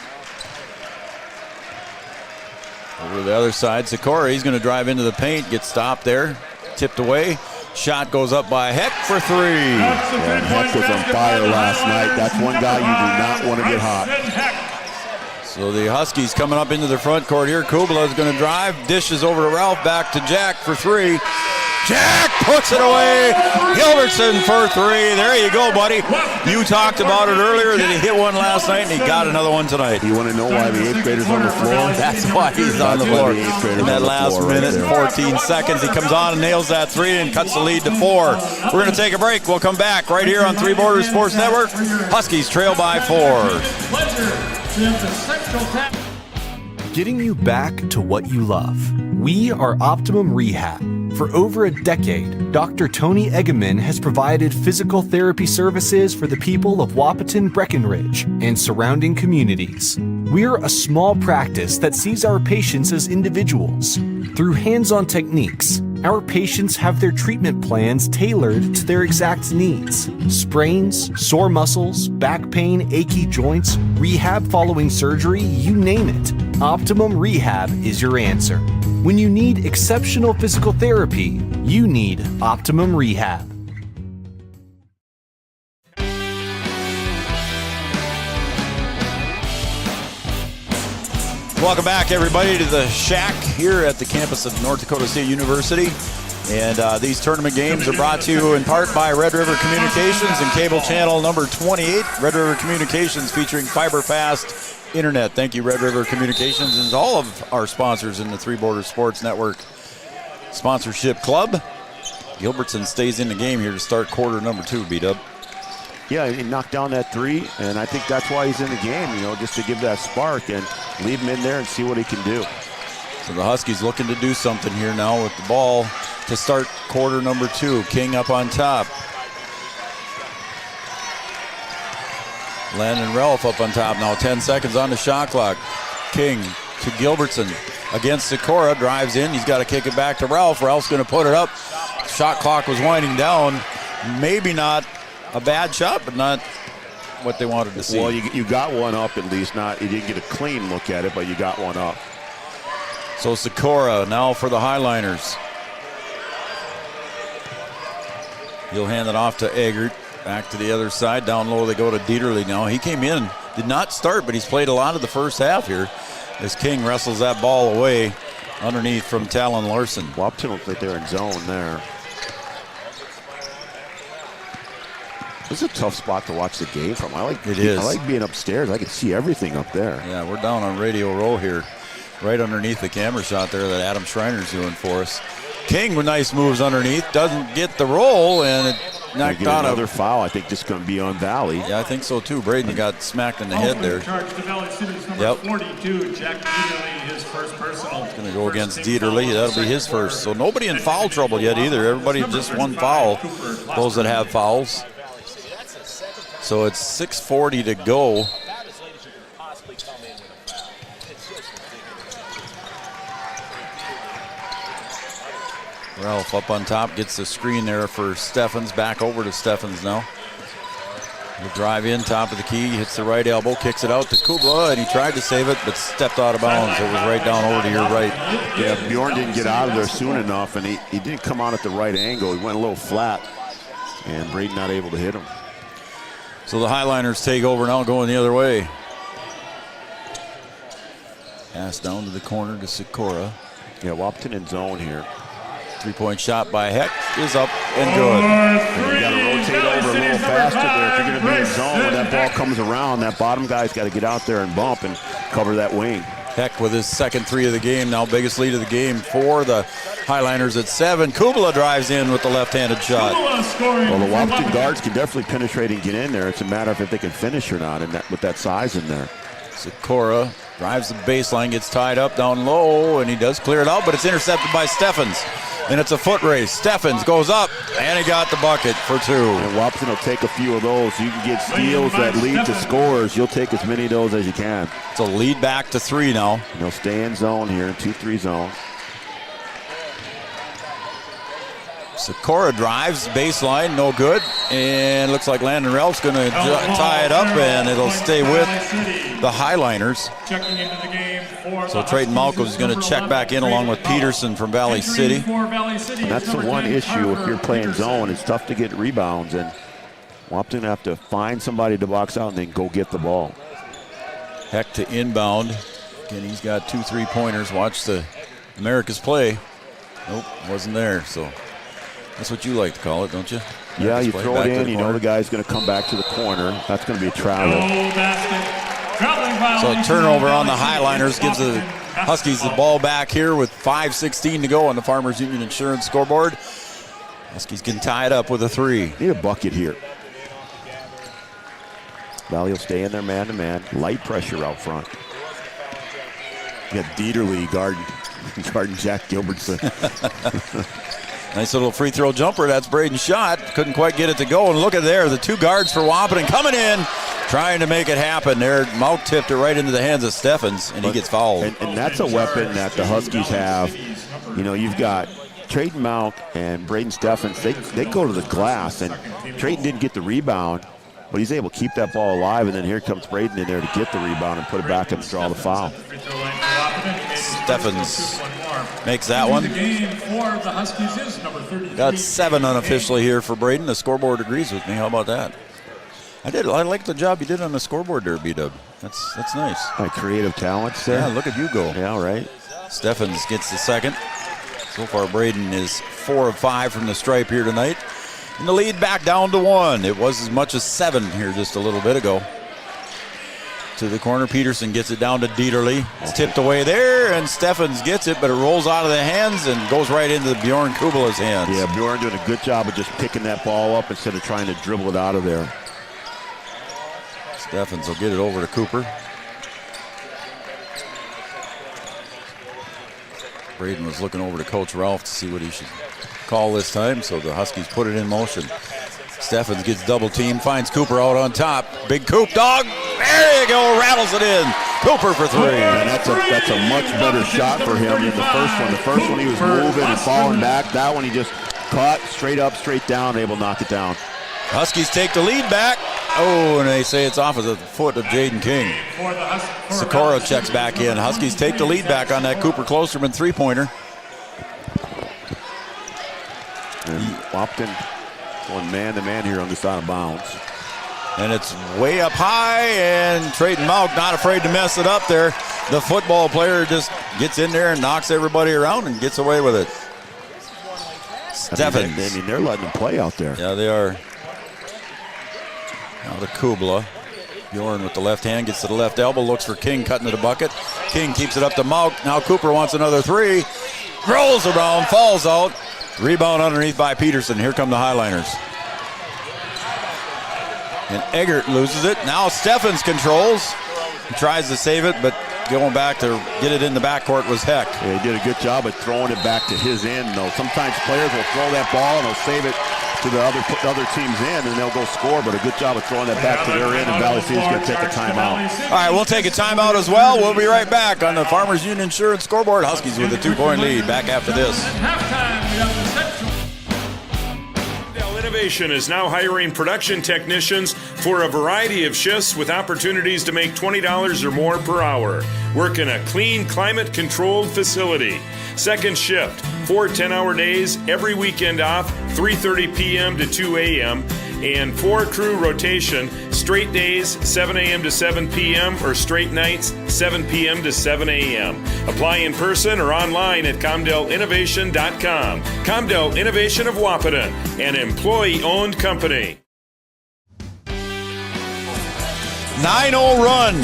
Over to the other side, Sikora, he's going to drive into the paint, get stopped there, tipped away. Shot goes up by Heck for 3. Yeah, Heck was on fire last night. That's one guy you do not want to get hot. So the Huskies coming up into the front court here. Kubla is going to drive, dishes over to Ralph, back to Jack for 3. Jack puts it away. Gilbertson for 3. There you go, buddy. You talked about it earlier that he hit one last night and he got another one tonight. You want to know why the 8th grader's on the floor? That's why he's on the floor. In that last minute and 14 seconds, he comes on and nails that 3 and cuts the lead to 4. We're going to take a break. We'll come back right here on Three Borders Sports Network. Huskies trail by 4. Getting you back to what you love. We are Optimum Rehab. For over a decade, Dr. Tony Eggeman has provided physical therapy services for the people of Wahpeton, Breckenridge, and surrounding communities. We're a small practice that sees our patients as individuals. Through hands-on techniques, our patients have their treatment plans tailored to their exact needs. Sprains, sore muscles, back pain, achy joints, rehab following surgery, you name it. Optimum Rehab is your answer. When you need exceptional physical therapy, you need Optimum Rehab. Welcome back, everybody, to the Shack here at the campus of North Dakota State University. And these tournament games are brought to you in part by Red River Communications and cable channel number 28. Red River Communications featuring fiber-fast internet. Thank you, Red River Communications, and all of our sponsors in the Three Borders Sports Network Sponsorship Club. Gilbertson stays in the game here to start quarter number 2, B-Dub. Yeah, he knocked down that 3, and I think that's why he's in the game, just to give that spark and leave him in there and see what he can do. So the Huskies looking to do something here now with the ball to start quarter number 2. King up on top. Landon Ralph up on top now. 10 seconds on the shot clock. King to Gilbertson against Sikora. Drives in. He's got to kick it back to Ralph. Ralph's going to put it up. Shot clock was winding down. Maybe not a bad shot, but not what they wanted to see. Well, you got one up at least. You didn't get a clean look at it, but you got one up. So Sikora now for the Highliners. He'll hand it off to Eggert. Back to the other side. Down low they go to Dieterle now. He came in, did not start, but he's played a lot of the first half here as King wrestles that ball away underneath from Talon Larson. Wahpeton looks like they're in zone there. This is a tough spot to watch the game from. I like being upstairs. I can see everything up there. Yeah, we're down on Radio Row here, right underneath the camera shot there that Adam Schreiner's doing for us. King with nice moves underneath, doesn't get the roll, and it knocked out another foul. I think this is going to be on Valley. Yeah, I think so too. Braden got smacked in the head there. Yep. 42, Jack Dieterle, his first personal. It's going to go against Dieterle. That'll be his first. So nobody in foul trouble yet either. Everybody just one foul, those that have fouls. So it's 6:40 to go. Ralph up on top, gets the screen there for Steffens. Back over to Steffens now. He'll drive in, top of the key, hits the right elbow, kicks it out to Kubla, and he tried to save it, but stepped out of bounds. It was right down over to your right. Yeah, Bjorn didn't get out of there soon enough, and he didn't come out at the right angle. He went a little flat, and Braden not able to hit him. So the Highliners take over now, going the other way. Pass down to the corner to Sikora. Yeah, Wahpeton in zone here. 3-point shot by Heck is up and good. And you got to rotate over a little faster there. If you're going to be in zone, when that ball comes around, that bottom guy's got to get out there and bump and cover that wing. Heck with his second 3 of the game, now biggest lead of the game for the Highliners at 7. Kubla drives in with the left-handed shot. Well, the Wahpeton guards can definitely penetrate and get in there. It's a matter of if they can finish or not, and with that size in there. Sikora drives the baseline, gets tied up down low, and he does clear it out, but it's intercepted by Steffens. And it's a foot race. Steffens goes up, and he got the bucket for 2. And Wahpeton will take a few of those. You can get steals that lead to scores. You'll take as many of those as you can. It's a lead back to 3 now. And they'll stay in zone here, 2-3 zone. Sikora drives, baseline, no good. And looks like Landon Ralph's going to tie it up, and it'll stay with the Highliners. Checking into the game for So Trayton Malcolm is going to check back in along with Peterson from Valley City. And that's the one issue if you're playing zone. It's tough to get rebounds, and Wahpeton have to find somebody to box out and then go get the ball. Heck to inbound. Again, he's got 2 3-pointers. Watch the America's play. Nope, wasn't there. So That's what you like to call it, don't you? Yeah, you throw it in, you know the guy's going to come back to the corner. That's going to be a travel. So a turnover on the Highliners gives the Huskies the ball back here with 5:16 to go on the Farmers Union Insurance scoreboard. Huskies can tie it up with a 3. Need a bucket here. Valley will stay in there man-to-man. Light pressure out front. You got Dieterle guarding Jack Gilbertson. Nice little free throw jumper. That's Braden's shot. Couldn't quite get it to go. And look at there, the 2 guards for Wahpeton coming in, trying to make it happen. Their mouth tipped it right into the hands of Steffens, and he gets fouled. And that's a weapon that the Huskies have. You know, you've got Trayton Mount and Braden Steffens. They go to the glass, and Trayton didn't get the rebound, but he's able to keep that ball alive, and then here comes Braden in there to get the rebound and put it back and draw the foul. Steffens makes that one. Got 7 unofficially here for Braden. The scoreboard agrees with me. How about that? I like the job you did on the scoreboard there, B-Dub. That's nice. My creative talents there. Yeah, look at you go. Yeah, right. Steffens gets the second. So far, Braden is 4 of 5 from the stripe here tonight. And the lead back down to 1. It was as much as 7 here just a little bit ago. To the corner, Peterson gets it down to Dieterle. It's tipped away there, and Steffens gets it, but it rolls out of the hands and goes right into Bjorn Kubela's hands. Yeah, Bjorn doing a good job of just picking that ball up instead of trying to dribble it out of there. Steffens will get it over to Cooper. Braden was looking over to Coach Ralph to see what he should call this time, so the Huskies put it in motion. Steffens gets double teamed, finds Cooper out on top. Big Coop dog, there you go, rattles it in. Cooper for 3. And that's a much better shot for him than the first one. The first one he was moving and falling back. That one he just caught straight up, straight down, able to knock it down. Huskies take the lead back. Oh, and they say it's off of the foot of Jaden King. Socorro checks back in. Huskies take the lead back on that Cooper Klosterman 3-pointer. And Wahpeton going man-to-man here on this out of bounds. And it's way up high, and Trayton Mount not afraid to mess it up there. The football player just gets in there and knocks everybody around and gets away with it. Steffens. I mean, they're letting them play out there. Yeah, they are. Now to Kubla. Bjorn with the left hand gets to the left elbow, looks for King, cutting to the bucket. King keeps it up to Mount. Now Cooper wants another 3. Rolls around, falls out. Rebound underneath by Peterson. Here come the Highliners. And Eggert loses it. Now Steffens controls. He tries to save it, but going back to get it in the backcourt was Heck. Yeah, he did a good job of throwing it back to his end, though. Sometimes players will throw that ball and they'll save it to the other team's end, and they'll go score, but a good job of throwing that back to their end, and Valley City's going to take a timeout. All right, we'll take a timeout as well. We'll be right back on the Farmers Union Insurance scoreboard. Huskies with a 2-point lead. Back after this. Innovation is now hiring production technicians for a variety of shifts with opportunities to make $20 or more per hour. Work in a clean, climate-controlled facility. Second shift, 4 10-hour days, every weekend off, 3:30 p.m. to 2 a.m., and 4-crew rotation, straight days, 7 a.m. to 7 p.m., or straight nights, 7 p.m. to 7 a.m. Apply in person or online at ComdelInnovation.com. Comdel Innovation of Wahpeton, an employee-owned company. 9-0 run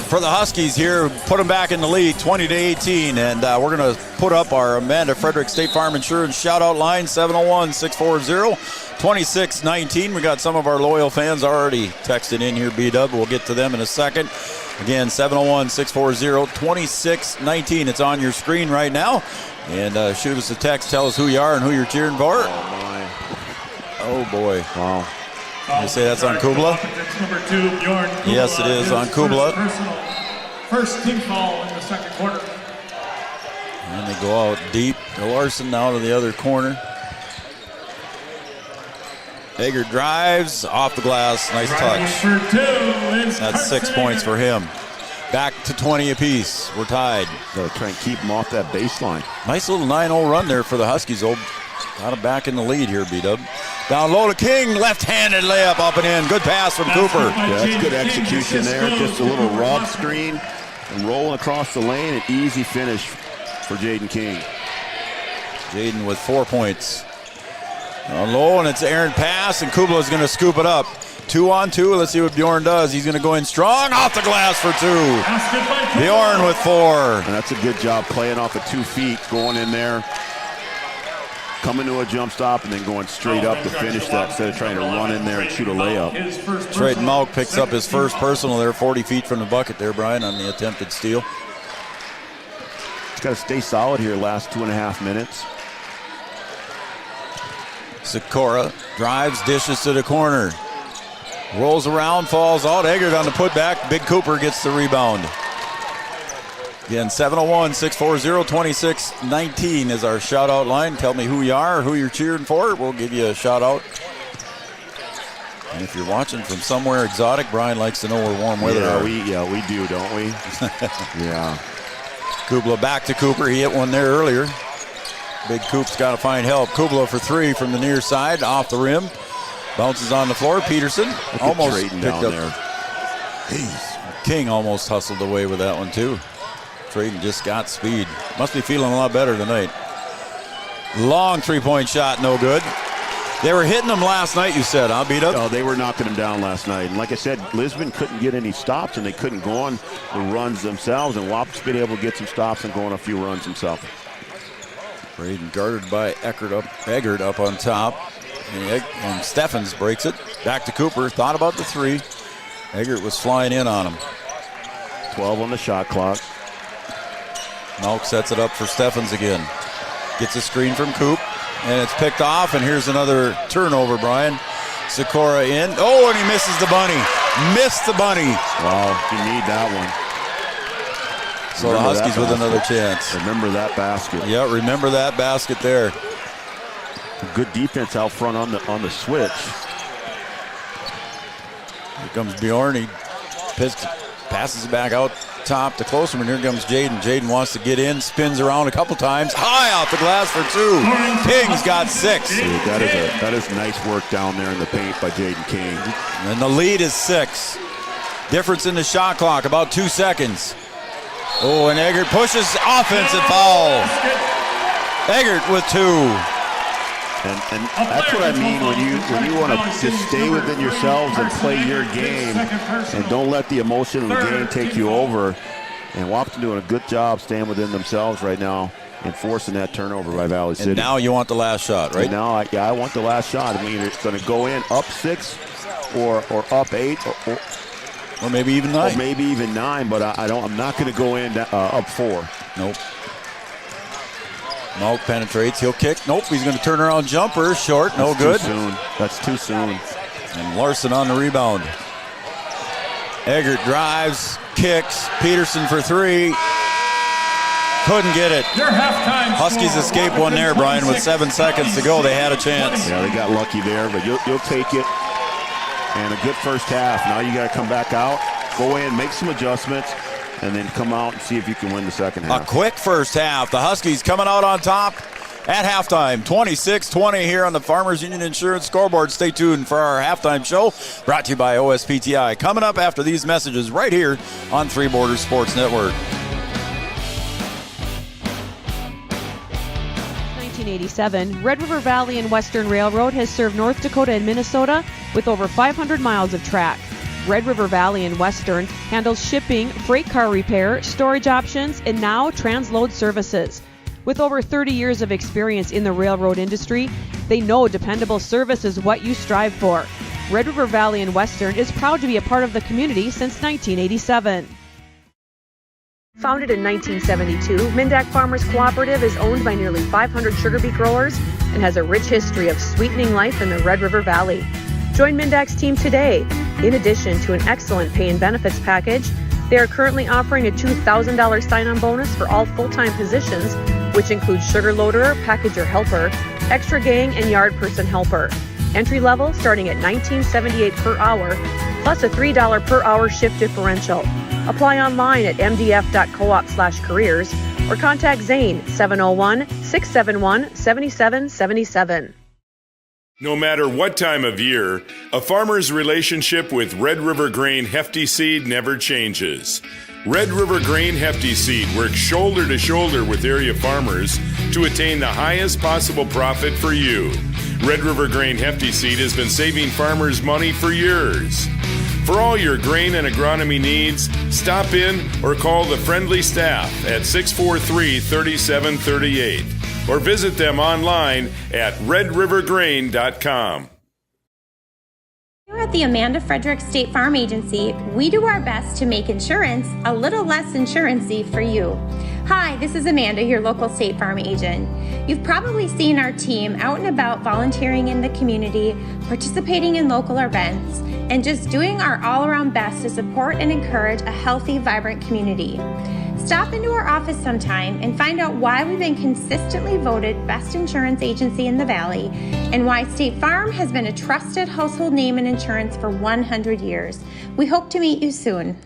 for the Huskies here. Put them back in the lead, 20-18. And we're going to put up our Amanda Frederick State Farm Insurance shout-out line, 701-640-2619. We got some of our loyal fans already texted in here, B-Dub. We'll get to them in a second. Again, 701-640-2619. It's on your screen right now. And shoot us a text. Tell us who you are and who you're cheering for. Oh, my. Oh, boy. Wow. You say that's on Kubla? That's number 2, Bjorn Kubla. Yes, it is on Kubla. First team foul in the second quarter. And they go out deep. Larson now to the other corner. Eggert drives off the glass. Nice touch. That's 6 points for him. Back to 20 apiece. We're tied. Gotta try and keep them off that baseline. Nice little 9-0 run there for the Huskies. Got them back in the lead here, B-Dub. Down low to King, left-handed layup up and in. Good pass from Cooper. Yeah, that's good execution there. Just a little rub screen and rolling across the lane. An easy finish for Jaden King. Jaden with 4 points. Low, and it's an errant pass, and Kubla's going to scoop it up. 2-on-2. Let's see what Bjorn does. He's going to go in strong. Off the glass for 2. Bjorn with 4. And that's a good job playing off of 2 feet, going in there, coming to a jump stop, and then going straight up to finish that instead of trying to run in there and shoot a layup. Trayton Malk picks up his first personal there, 40 feet from the bucket there, Brian, on the attempted steal. He's got to stay solid here last 2.5 minutes. Sikora drives, dishes to the corner. Rolls around, falls out. Eggert on the putback. Big Cooper gets the rebound. Again, 701-640-2619 is our shout-out line. Tell me who you are, who you're cheering for. We'll give you a shout-out. And if you're watching from somewhere exotic, Brian likes to know where warm weather is. Yeah, we do, don't we? Yeah. Kubla back to Cooper. He hit one there earlier. Big Coop's got to find help. Kubla for 3 from the near side, off the rim. Bounces on the floor. Peterson almost picked down up there. King almost hustled away with that one too. Trayton just got speed. Must be feeling a lot better tonight. Long 3-point shot, no good. They were hitting them last night, you said, huh, beat up? Oh, they were knocking them down last night. And like I said, Lisbon couldn't get any stops, and they couldn't go on the runs themselves. And Wap's been able to get some stops and go on a few runs himself. Braden guarded by Eggert up on top. And Steffens breaks it. Back to Cooper. Thought about the 3. Eggert was flying in on him. 12 on the shot clock. Malk sets it up for Steffens again. Gets a screen from Coop. And it's picked off. And here's another turnover, Brian. Sikora in. Oh, and he misses the bunny. Missed the bunny. Wow, you need that one. So the Huskies with another chance. Remember that basket. Yeah, remember that basket there. Good defense out front on the switch. Here comes Bjorn. He passes it back out top to Klosterman. Here comes Jaden. Jaden wants to get in, spins around a couple times. High off the glass for 2. King's got 6. Dude, that is nice work down there in the paint by Jaden King. And the lead is 6. Difference in the shot clock, about 2 seconds. Oh, and Eggert pushes, offensive foul. Eggert with 2. And that's what I mean when you want to just stay within yourselves and play your game and don't let the emotion of the game take you over. And Wahpeton doing a good job staying within themselves right now and forcing that turnover by Valley City. And now you want the last shot, right? And now, I want the last shot. I mean, it's going to go in up 6 or up 8 or maybe even 9. Or maybe even 9, but I'm not going to go in up 4. Nope. Malk penetrates, he'll kick. Nope, he's going to turn around jumper, short, no good. Too soon. That's too soon. And Larson on the rebound. Eggert drives, kicks, Peterson for 3. Couldn't get it. Huskies escape one there, Brian, with 7 seconds to go. They had a chance. Yeah, they got lucky there, but you'll take it. And a good first half. Now you got to come back out, go in, make some adjustments, and then come out and see if you can win the second half. A quick first half. The Huskies coming out on top at halftime. 26-20 here on the Farmers Union Insurance scoreboard. Stay tuned for our halftime show brought to you by OSPTI. Coming up after these messages right here on Three Borders Sports Network. 1987, Red River Valley and Western Railroad has served North Dakota and Minnesota with over 500 miles of track. Red River Valley and Western handles shipping, freight car repair, storage options, and now transload services. With over 30 years of experience in the railroad industry, they know dependable service is what you strive for. Red River Valley and Western is proud to be a part of the community since 1987. Founded in 1972, Mindak Farmers Cooperative is owned by nearly 500 sugar beet growers and has a rich history of sweetening life in the Red River Valley. Join Mindak's team today. In addition to an excellent pay and benefits package, they are currently offering a $2,000 sign-on bonus for all full-time positions, which includes sugar loader, packager helper, extra gang, and yard person helper. Entry level starting at $19.78 per hour, plus a $3 per hour shift differential. Apply online at mdf.coop/careers or contact Zane 701-671-7777. No matter what time of year, a farmer's relationship with Red River Grain Hefty Seed never changes. Red River Grain Hefty Seed works shoulder to shoulder with area farmers to attain the highest possible profit for you. Red River Grain Hefty Seed has been saving farmers money for years. For all your grain and agronomy needs, stop in or call the friendly staff at 643-3738 or visit them online at redrivergrain.com. Here at the Amanda Frederick State Farm Agency, we do our best to make insurance a little less insurance-y for you. Hi, this is Amanda, your local State Farm agent. You've probably seen our team out and about volunteering in the community, participating in local events, and just doing our all-around best to support and encourage a healthy, vibrant community. Stop into our office sometime and find out why we've been consistently voted best insurance agency in the Valley and why State Farm has been a trusted household name in insurance for 100 years. We hope to meet you soon.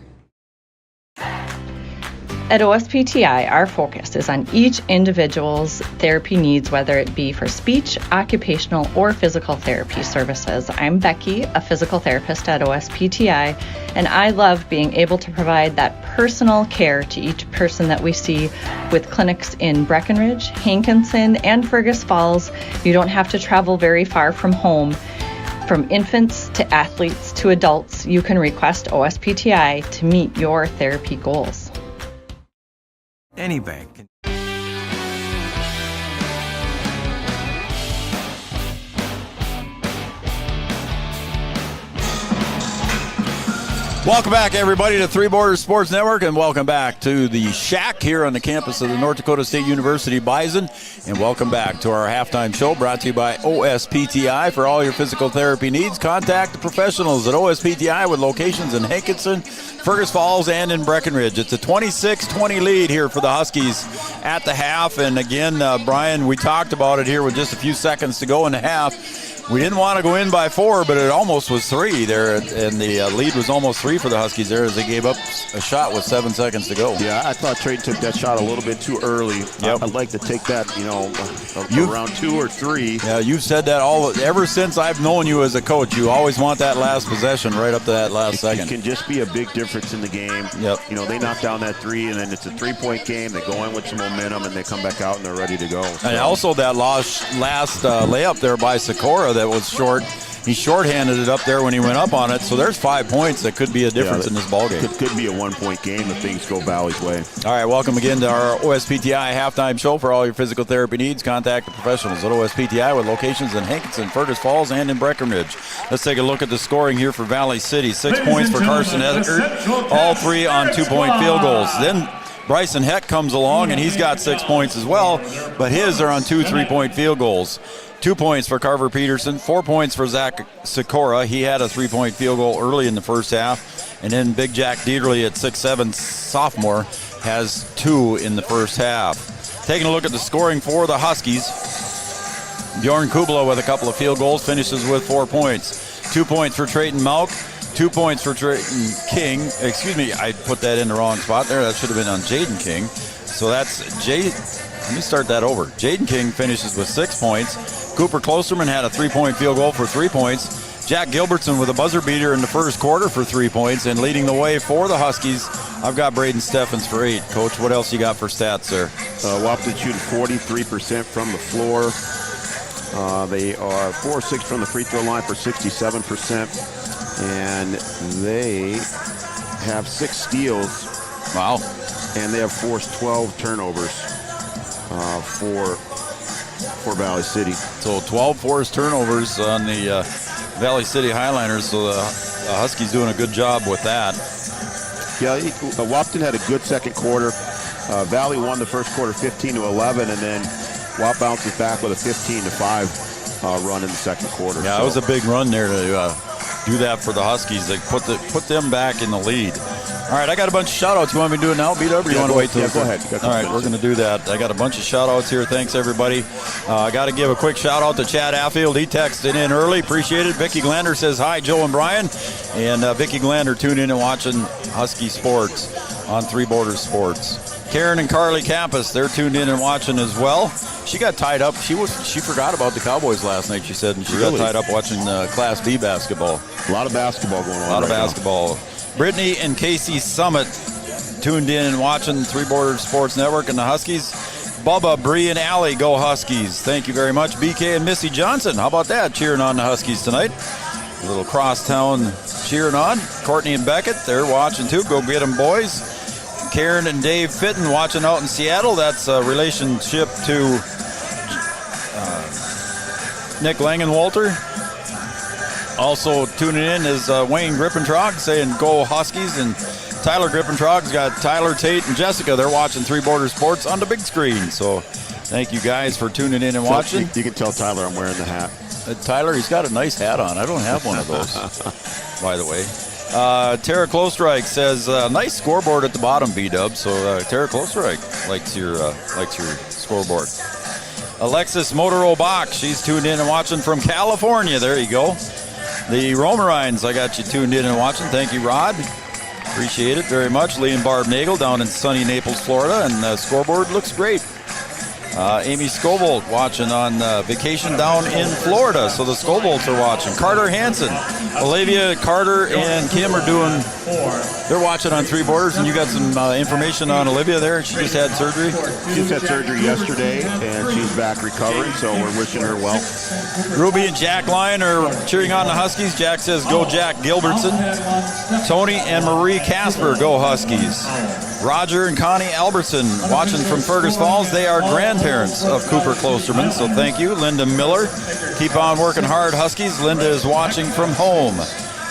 At OSPTI, our focus is on each individual's therapy needs, whether it be for speech, occupational, or physical therapy services. I'm Becky, a physical therapist at OSPTI, and I love being able to provide that personal care to each person that we see with clinics in Breckenridge, Hankinson, and Fergus Falls. You don't have to travel very far from home. From infants to athletes to adults, you can request OSPTI to meet your therapy goals. Any bank can. Welcome back, everybody, to Three Borders Sports Network, and welcome back to the Shack here on the campus of the North Dakota State University Bison. And welcome back to our halftime show brought to you by OSPTI. For all your physical therapy needs, contact the professionals at OSPTI with locations in Hankinson, Fergus Falls, and in Breckenridge. It's a 26-20 lead here for the Huskies at the half. And again, Brian, we talked about it here with just a few seconds to go in the half. We didn't want to go in by 4, but it almost was 3 there, and the lead was almost 3 for the Huskies there as they gave up a shot with 7 seconds to go. Yeah, I thought Trey took that shot a little bit too early. Yep. I'd like to take that, around 2 or 3. Yeah, you've said that ever since I've known you as a coach. You always want that last possession right up to that last second. It can just be a big difference in the game. Yep. They knock down that 3, and then it's a 3-point game. They go in with some momentum, and they come back out, and they're ready to go. So. And also that last layup there by Sikora that was short. He shorthanded it up there when he went up on it, so there's 5 points that could be a difference in this ballgame. Could be a 1-point game if things go Valley's way. All right, welcome again to our OSPTI halftime show. For all your physical therapy needs, contact the professionals at OSPTI with locations in Hankinson, Fergus Falls, and in Breckenridge. Let's take a look at the scoring here for Valley City. 6 points for Carson Eckert, all 3 on 2-point field goals. Then Bryson Heck comes along, and he's got 6 points as well, but his are on 2 3-point field goals. 2 points for Carver Peterson, 4 points for Zach Sikora. He had a 3-point field goal early in the first half. And then Big Jack Dieterle at 6'7", sophomore, has 2 in the first half. Taking a look at the scoring for the Huskies, Bjorn Kubla with a couple of field goals finishes with 4 points. 2 points for Trayton Malk, 2 points for Trayton King. Excuse me, I put that in the wrong spot there. That should have been on Jaden King. So that's let me start that over. Jaden King finishes with 6 points. Cooper Klosterman had a 3-point field goal for 3 points. Jack Gilbertson with a buzzer beater in the first quarter for 3 points. And leading the way for the Huskies, I've got Braden Steffens for 8. Coach, what else you got for stats there? Wahpeton shooting 43% from the floor. They are 4-6 from the free throw line for 67%. And they have 6 steals. Wow. And they have forced 12 turnovers for Valley City. So 12 forced turnovers on the Valley City Highliners, so the Huskies doing a good job with that. Yeah, Wahpeton had a good second quarter. Valley won the first quarter 15-11, and then Wahpeton bounces back with a 15-5 run in the second quarter. Yeah, it was a big run there to do that for the Huskies. They put them back in the lead. All right, I got a bunch of shout-outs. You want me to do it now, B-Dub, or you want to wait till... Yeah, go ahead. All right, we're going to do that. I got a bunch of shout-outs here. Thanks, everybody. I got to give a quick shout-out to Chad Affield. He texted in early. Appreciate it. Vicky Glander says, hi, Joe and Brian. And Vicky Glander tuned in and watching Husky Sports on Three Borders Sports. Karen and Carly Campus, they're tuned in and watching as well. She got tied up. She forgot about the Cowboys last night, she said, and she got tied up watching Class B basketball. A lot of basketball going on. A lot of basketball. Now. Brittany and Casey Summit tuned in and watching Three Borders Sports Network and the Huskies. Bubba, Bree, and Allie, go Huskies. Thank you very much. BK and Missy Johnson, how about that? Cheering on the Huskies tonight. A little crosstown cheering on. Courtney and Beckett, they're watching too. Go get them, boys. Karen and Dave Fitton watching out in Seattle. That's a relationship to Nick Langenwalter. Also tuning in is Wayne Grippentrog saying go Huskies, and Tyler Grippentrog's got Tyler, Tate, and Jessica. They're watching Three Border Sports on the big screen. So thank you guys for tuning in and watching. You can tell Tyler I'm wearing the hat. Tyler, he's got a nice hat on. I don't have one of those, by the way. Tara Klostrike says, nice scoreboard at the bottom, B-Dub. So Tara Klostrike likes your scoreboard. Alexis Motoro Bach, she's tuned in and watching from California. There you go. The Romarines, I got you tuned in and watching. Thank you, Rod. Appreciate it very much. Lee and Barb Nagel down in sunny Naples, Florida, and scoreboard looks great. Amy Scobolt watching on vacation down in Florida, so the Scobolts are watching. Carter Hansen, Olivia, Carter, and Kim are they're watching on Three Borders, and you got some information on Olivia there. She just had surgery? She just had surgery yesterday, and she's back recovering, so we're wishing her well. Ruby and Jack Lyon are cheering on the Huskies. Jack says, go Jack Gilbertson. Tony and Marie Casper, go Huskies. Roger and Connie Albertson watching from Fergus Falls. They are grandparents of Cooper Klosterman, so thank you. Linda Miller, keep on working hard, Huskies. Linda is watching from home.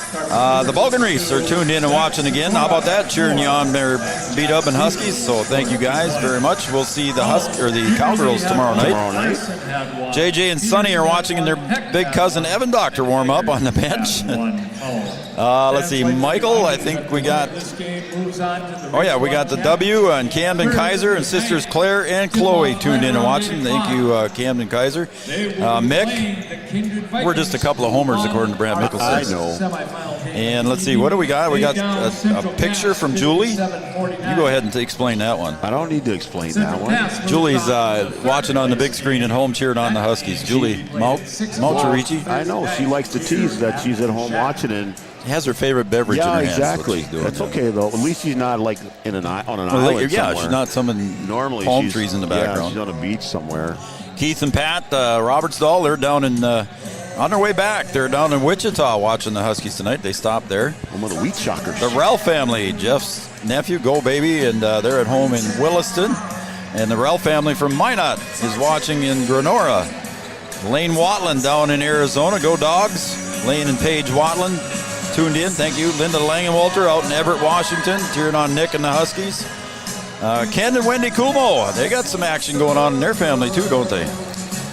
The Bulgan Reefs are tuned in and watching again. How about that? Cheering you on their beat-up and Huskies, so thank you guys very much. We'll see the Cowgirls tomorrow night. JJ and Sonny are watching, and their big cousin Evan Doctor warm up on the bench. Let's see, Michael, I think we got, we got the W, and Camden Kaiser and sisters Claire and Chloe tuned in and watching. Thank you, Camden Kaiser. Mick, we're just a couple of homers according to Brad Mickelson. I know. And let's see, what do we got? We got a picture from Julie. You go ahead and explain that one. I don't need to explain that one. Julie's watching on the big screen at home, cheering on the Huskies. Julie Malcherici. I know, she likes to tease that she's at home watching and has her favorite beverage in her hands. Exactly. That's okay, though. At least she's not like on an island somewhere. She's not normally palm trees in the background. Yeah, she's on a beach somewhere. Keith and Pat Robertsdal, they're down in on their way back. They're down in Wichita watching the Huskies tonight. They stopped there. One of the Wheat Shockers. The Ralph family, Jeff's nephew, go baby, and they're at home in Williston. And the Ralph family from Minot is watching in Granora. Lane Watland down in Arizona, go Dogs. Lane and Paige Watland tuned in. Thank you. Linda Langenwalter out in Everett, Washington, cheering on Nick and the Huskies. Ken and Wendy Kumo, they got some action going on in their family too, don't they?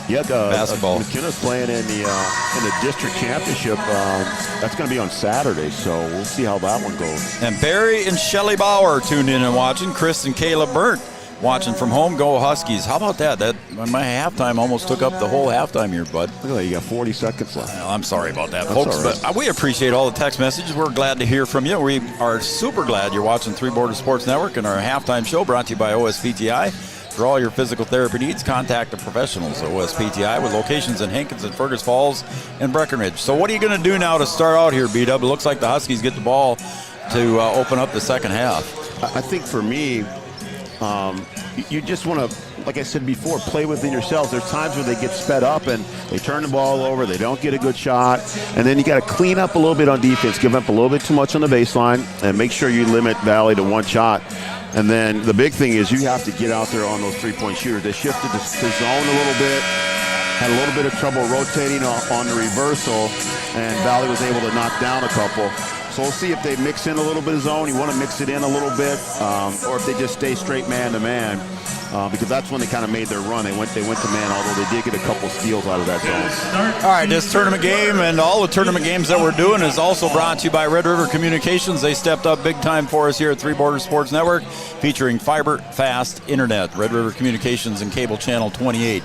Yeah, basketball. McKenna's playing in the district championship. That's going to be on Saturday, so we'll see how that one goes. And Barry and Shelley Bauer tuned in and watching. Chris and Kayla Burnt watching from home. Go Huskies. How about that? That my halftime almost took up the whole halftime here, bud. Look at that. You got 40 seconds left. Well, I'm sorry about that, That's folks. all right. But we appreciate all the text messages. We're glad to hear from you. We are super glad you're watching Three Border Sports Network and our halftime show brought to you by OSPTI. For all your physical therapy needs, contact the professionals at OSPTI with locations in Hankins and Fergus Falls and Breckenridge. So what are you going to do now to start out here, B-Dub? It looks like the Huskies get the ball to open up the second half. I think for me, you just want to, like I said before, play within yourselves. There's times where they get sped up and they turn the ball over, they don't get a good shot, and then you got to clean up a little bit on defense, give up a little bit too much on the baseline, and make sure you limit Valley to one shot. And then the big thing is you have to get out there on those three-point shooters. They shifted to zone a little bit, had a little bit of trouble rotating on the reversal, and Valley was able to knock down a couple. So we'll see if they mix in a little bit of zone. You want to mix it in a little bit, or if they just stay straight man-to-man, because that's when they kind of made their run. They went to man, although they did get a couple steals out of that zone. All right, this tournament game and all the tournament games that we're doing is also brought to you by Red River Communications. They stepped up big time for us here at Three Border Sports Network, featuring fiber fast internet. Red River Communications and Cable Channel 28.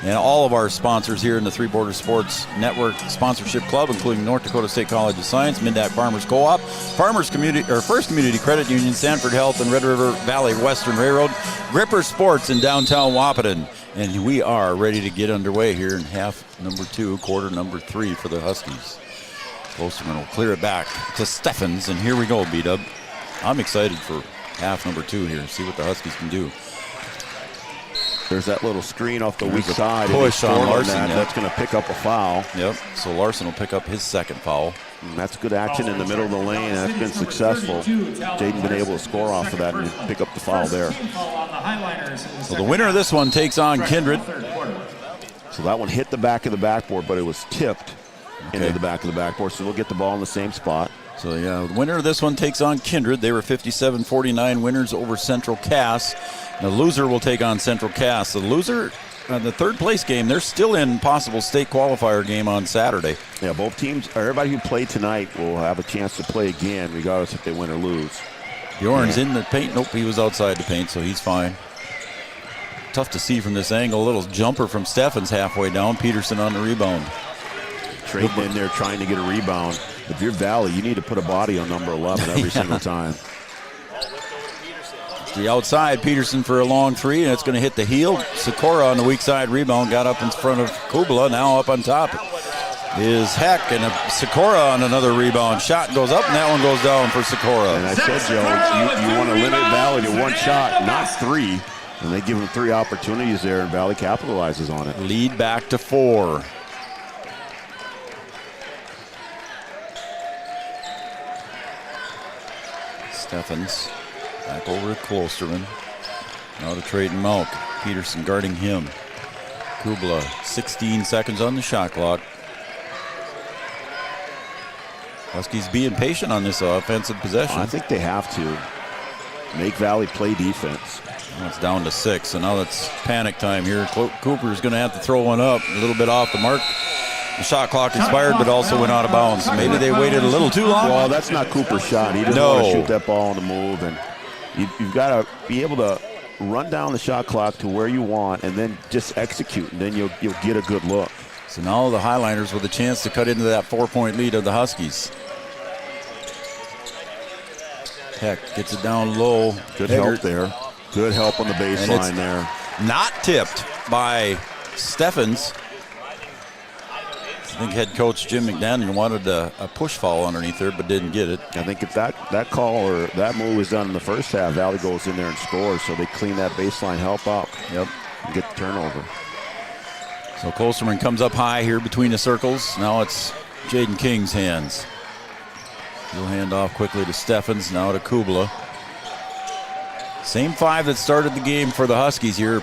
And all of our sponsors here in the Three Border Sports Network Sponsorship Club, including North Dakota State College of Science, Mindac Farmers Co-op, First Community Credit Union, Sanford Health, and Red River Valley Western Railroad, Gripper Sports in downtown Wahpeton. And we are ready to get underway here in half number 2, quarter number 3 for the Huskies. Klosterman will clear it back to Steffens, and here we go, B-Dub. I'm excited for half number 2 here, see what the Huskies can do. There's that little screen off the weak a side. Push on Larson. That's going to pick up a foul. Yep. So Larson will pick up his second foul. And that's good action in the middle of the lane. That's been successful. Jaden been able to score off of that and pick up the foul there. So the winner of this one takes on Kindred. So that one hit the back of the backboard, but it was tipped into the back of the backboard. So they'll get the ball in the same spot. So yeah, the winner of this one takes on Kindred. They were 57-49 winners over Central Cass. The loser will take on Central Cass. The loser, the third place game, they're still in possible state qualifier game on Saturday. Yeah, both teams, everybody who played tonight will have a chance to play again, regardless if they win or lose. Bjorn's in the paint. Nope, he was outside the paint, so he's fine. Tough to see from this angle. A little jumper from Steffens halfway down. Peterson on the rebound. Trading in there trying to get a rebound. If you're Valley, you need to put a body on number 11 every single time. The outside, Peterson for a long three, and it's going to hit the heel. Sikora on the weak side rebound, got up in front of Kubla. Now up on top is Heck, and Sikora on another rebound. Shot goes up, and that one goes down for Sikora. And I said, Joe, you want to limit Valley to one shot, not three. And they give them 3 opportunities there, and Valley capitalizes on it. Lead back to 4. Steffens back over to Klosterman. Now to Trayton Malk. Peterson guarding him. Kubla, 16 seconds on the shot clock. Huskies being patient on this offensive possession. I think they have to make Valley play defense. Now it's down to 6, so now it's panic time here. Cooper's going to have to throw one up, a little bit off the mark. The shot clock expired, but also went out of bounds. Maybe they waited a little too long. Well, that's not Cooper's shot. He doesn't want to shoot that ball on the move, and you've got to be able to run down the shot clock to where you want, and then just execute, and then you'll get a good look. So now the Highliners with a chance to cut into that 4-point lead of the Huskies. Heck gets it down low. Good help there. Good help on the baseline there. Not tipped by Steffens. I think head coach Jim McDaniel wanted a push foul underneath there, but didn't get it. I think if that call or that move was done in the first half, Valley goes in there and scores, so they clean that baseline help up. Yep. And get the turnover. So Klosterman comes up high here between the circles. Now it's Jaden King's hands. He'll hand off quickly to Steffens, now to Kubla. Same 5 that started the game for the Huskies here,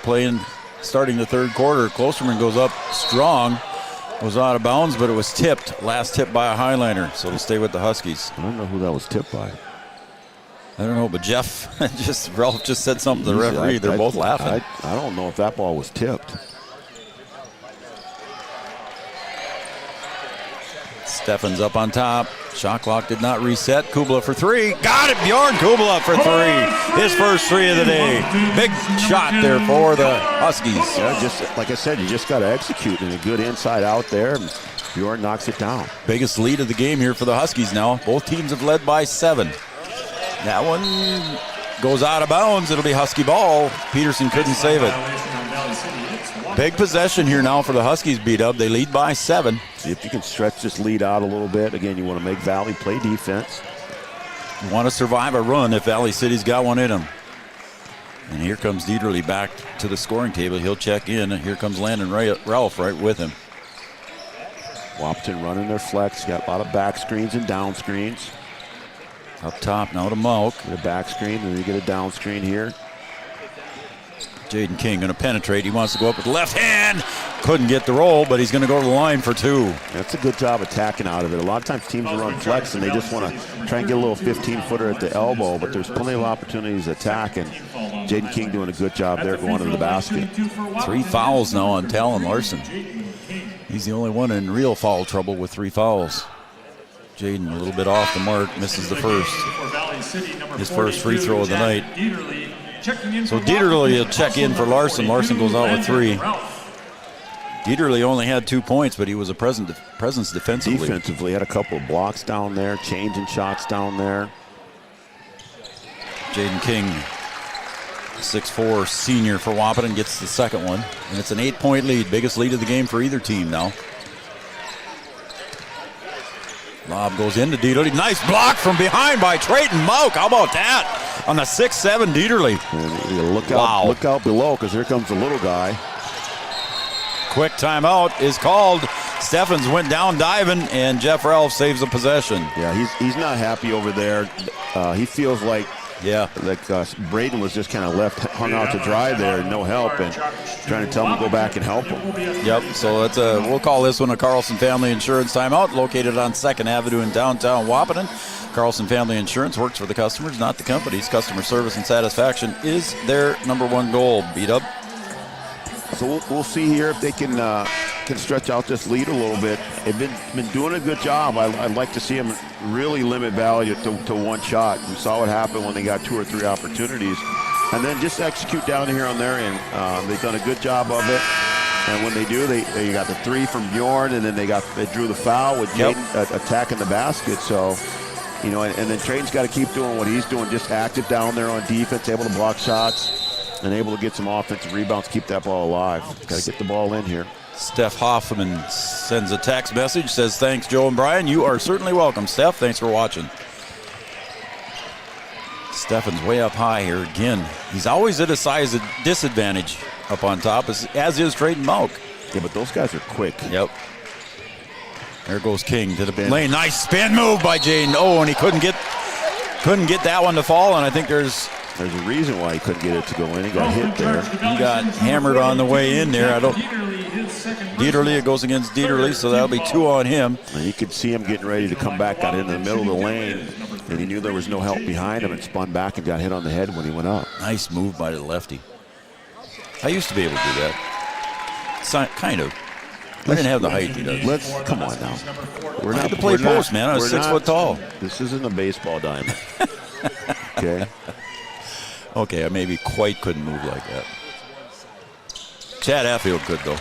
starting the third quarter. Klosterman goes up strong. Was out of bounds, but it was tipped. Last tip by a Highliner, so it'll stay with the Huskies. I don't know who that was tipped by. I don't know, but Ralph just said something to the referee. They're both laughing. I don't know if that ball was tipped. Steffens up on top. Shot clock did not reset. Kubla for 3. Got it, Bjorn Kubla for 3. His first 3 of the day. Big shot there for the Huskies. Yeah, just like I said, you just got to execute, and a good inside out there. And Bjorn knocks it down. Biggest lead of the game here for the Huskies now. Both teams have led by 7. That one goes out of bounds. It'll be Husky ball. Peterson couldn't save it. Big possession here now for the Huskies, B-Dub. They lead by 7. See if you can stretch this lead out a little bit. Again, you want to make Valley play defense. You want to survive a run if Valley City's got one in them. And here comes Dieterle back to the scoring table. He'll check in. And here comes Landon Ralph right with him. Wahpeton running their flex. Got a lot of back screens and down screens. Up top now to Malk. Get a back screen, and then you get a down screen here. Jaden King going to penetrate. He wants to go up with the left hand. Couldn't get the roll, but he's going to go to the line for 2. That's a good job attacking out of it. A lot of times teams will run flex, and they just want to try and get a little 15-footer at the elbow, but there's plenty of opportunities to attack, and Jaden King doing a good job there going to the basket. 3 fouls now on Talon Larson. He's the only one in real foul trouble with 3 fouls. Jaden a little bit off the mark, misses the first. His first free throw of the night. So Dieterle will check in for Larson. Larson goes out with 3. Dieterle only had 2 points, but he was a presence defensively. Defensively, had a couple of blocks down there, changing shots down there. Jaden King, 6'4", senior for Wahpeton, gets the second one. And it's an 8-point lead, biggest lead of the game for either team now. Lob goes into Dieterle. Nice block from behind by Trayton Malk. How about that? on the 6'7", Dieterle. And look out below, because here comes the little guy. Quick timeout is called. Steffens went down diving, and Jeff Ralph saves the possession. Yeah, he's not happy over there. He feels like Braden was just kind of hung out to dry there, no help, and trying to tell him to go back and help him. Yep, so we'll call this one a Carlson Family Insurance timeout, located on 2nd Avenue in downtown Wahpeton. Carlson Family Insurance works for the customers, not the companies. Customer service and satisfaction is their #1 goal. Beat up. So we'll see here if they can stretch out this lead a little bit. They've been doing a good job. I'd like to see them really limit Valley to one shot. We saw what happened when they got 2 or 3 opportunities. And then just execute down here on their end. They've done a good job of it. And when they do, they got the 3 from Bjorn, and then they drew the foul with Jaden attacking the basket. So, and then Trey's got to keep doing what he's doing, just active down there on defense, able to block shots, and able to get some offensive rebounds, keep that ball alive. Got to get the ball in here. Steph Hoffman sends a text message, says, thanks, Joe and Brian. You are certainly welcome, Steph. Thanks for watching. Steffen's way up high here again. He's always at a size disadvantage up on top, as is Trayton Malk. Yeah, but those guys are quick. Yep. There goes King to the lane. Nice spin move by Jaden. Oh, and he couldn't get that one to fall, and I think there's a reason why he couldn't get it to go in. He got hit there. He got hammered on the way in there. Dieterle, it goes against Dieterle, so that'll be 2 on him. And you could see him getting ready to come back out into the middle of the lane, and he knew there was no help behind him and spun back and got hit on the head when he went up. Nice move by the lefty. I used to be able to do that. Kind of. I didn't have the height he does. Come on now. I had to play post, man. I was 6 foot tall. This isn't a baseball diamond. Okay. Okay, I maybe quite couldn't move like that. Chad Affield could, though.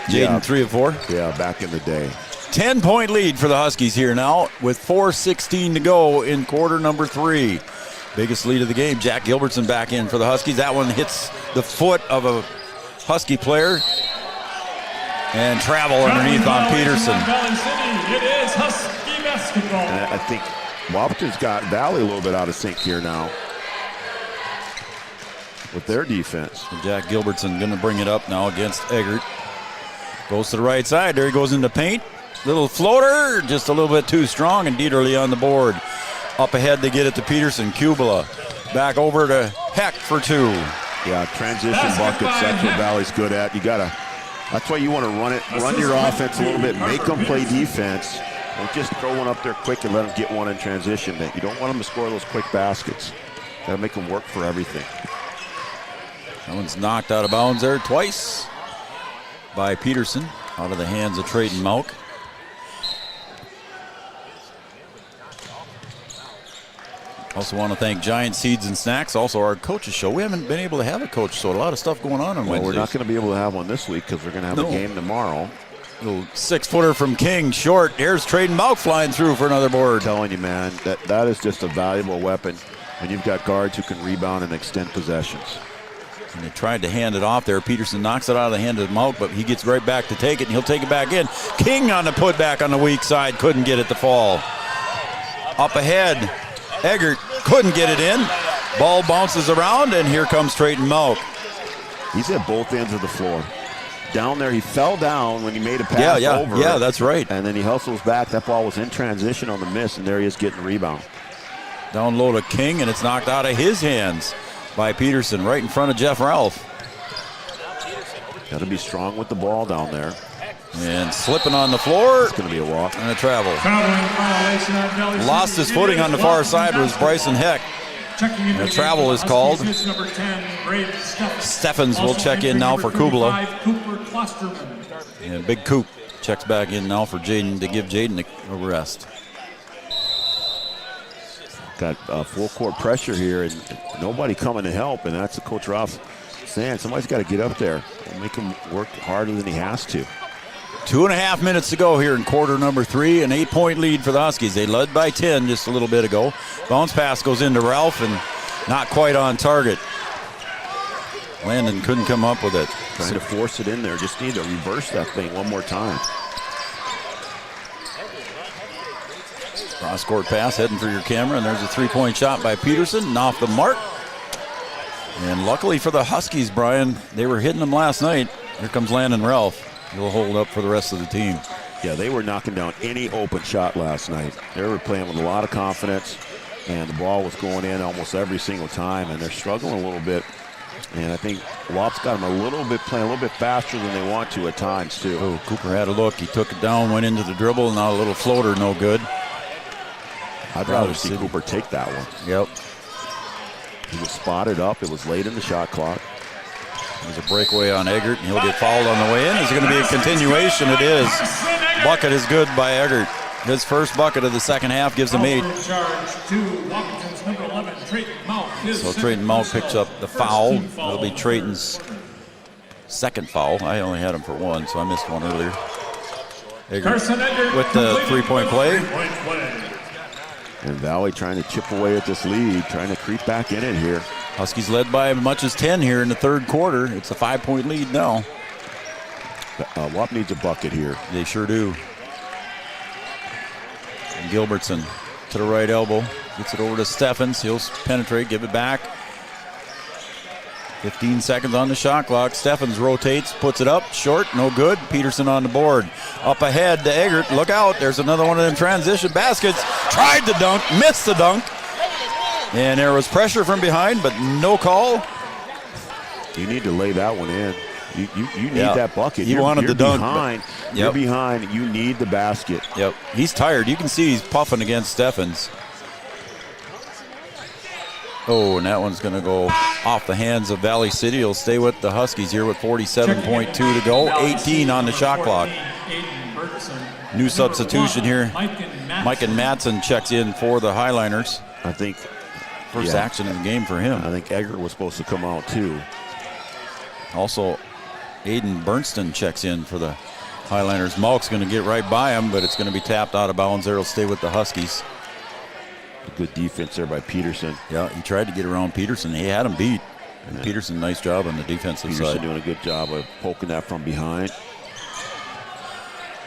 Jaden, 3 of 4. Yeah, back in the day. 10-point lead for the Huskies here now with 4:16 to go in quarter number 3. Biggest lead of the game. Jack Gilbertson back in for the Huskies. That one hits the foot of a Husky player. And travel underneath on Peterson. It is Husky basketball. And I think Wahpeton's got Valley a little bit out of sync here now with their defense. And Jack Gilbertson going to bring it up now against Eggert. Goes to the right side. There he goes into paint. Little floater, just a little bit too strong, and Dieterle on the board. Up ahead to get it to Peterson. Kubala back over to Heck for 2. Yeah, transition buckets. That's what Valley's good at. That's why you want to run your offense a little bit, make them play defense. Don't just throw one up there quick and let them get one in transition. You don't want them to score those quick baskets. Got to make them work for everything. That one's knocked out of bounds there twice by Peterson, out of the hands of Trayton Malk. Also want to thank Giant Seeds and Snacks, also our coaches show. We haven't been able to have a coach, so a lot of stuff going on Wednesdays. We're not going to be able to have one this week because we're going to have a game tomorrow. Little 6-footer from King, short. Here's Trayton Malk flying through for another board. I'm telling you, man, that is just a valuable weapon when you've got guards who can rebound and extend possessions. And they tried to hand it off there. Peterson knocks it out of the hand of Malk, but he gets right back to take it, and he'll take it back in. King on the putback on the weak side, couldn't get it to fall. Up ahead, Eggert couldn't get it in. Ball bounces around, and here comes Trayton Malk. He's at both ends of the floor. Down there, he fell down when he made a pass over. Yeah, that's right. And then he hustles back. That ball was in transition on the miss, and there he is getting the rebound. Down low to King, and it's knocked out of his hands by Peterson right in front of Jeff Ralph. Got to be strong with the ball down there. And slipping on the floor. It's going to be a walk. And a travel. Lost his footing on the far side was Bryson Heck. And a travel is called. Steffens will check in now for Kubala. And Big Coop checks back in now for Jaden to give Jaden a rest. Got full court pressure here and nobody coming to help, and that's the Coach Ralph saying somebody's got to get up there and make him work harder than he has to. 2.5 minutes to go here in quarter number 3. An 8-point lead for the Huskies. They led by 10 just a little bit ago. Bounce pass goes into Ralph and not quite on target. Landon couldn't come up with it. Trying to force it in there. Just need to reverse that thing one more time. Cross-court pass heading for your camera, and there's a three-point shot by Peterson, and off the mark. And luckily for the Huskies, Brian, they were hitting them last night. Here comes Landon Ralph. He'll hold up for the rest of the team. Yeah, they were knocking down any open shot last night. They were playing with a lot of confidence, and the ball was going in almost every single time, and they're struggling a little bit. And I think Wap's got them playing a little bit faster than they want to at times, too. Oh, Cooper had a look. He took it down, went into the dribble, and now a little floater, no good. I'd rather see Cooper take that one. Yep. He was spotted up. It was late in the shot clock. There's a breakaway on Eggert, and he'll get fouled on the way in. Is it going to be a continuation? It is. Bucket is good by Eggert. His first bucket of the second half gives him 8. So Trayton Mount picks up the foul. It'll be Trayton's second foul. I only had him for one, so I missed one earlier. Eggert with the three-point play. And Valley trying to chip away at this lead, trying to creep back in it here. Huskies led by as much as 10 here in the third quarter. It's a 5-point lead now. Wap needs a bucket here. They sure do. And Gilbertson to the right elbow. Gets it over to Steffens. He'll penetrate, give it back. 15 seconds on the shot clock. Steffens rotates, puts it up, short, no good. Peterson on the board. Up ahead to Eggert. Look out, there's another one of them transition baskets. Tried to dunk, missed the dunk. And there was pressure from behind, but no call. You need to lay that one in. You need that bucket. He wanted the dunk. Behind. You're behind. You need the basket. Yep. He's tired. You can see he's puffing against Steffens. Oh, and that one's going to go off the hands of Valley City. He'll stay with the Huskies here with 47.2 to go. 18 on the shot clock. New substitution here. Mike and Matson checks in for the Highliners. I think first action in the game for him. I think Eggert was supposed to come out too. Also, Aiden Bernston checks in for the Highliners. Malk's going to get right by him, but it's going to be tapped out of bounds there. It'll stay with the Huskies. Good defense there by Peterson. Yeah, he tried to get around Peterson. He had him beat. And Peterson, nice job on the defensive Peterson side. doing a good job of poking that from behind.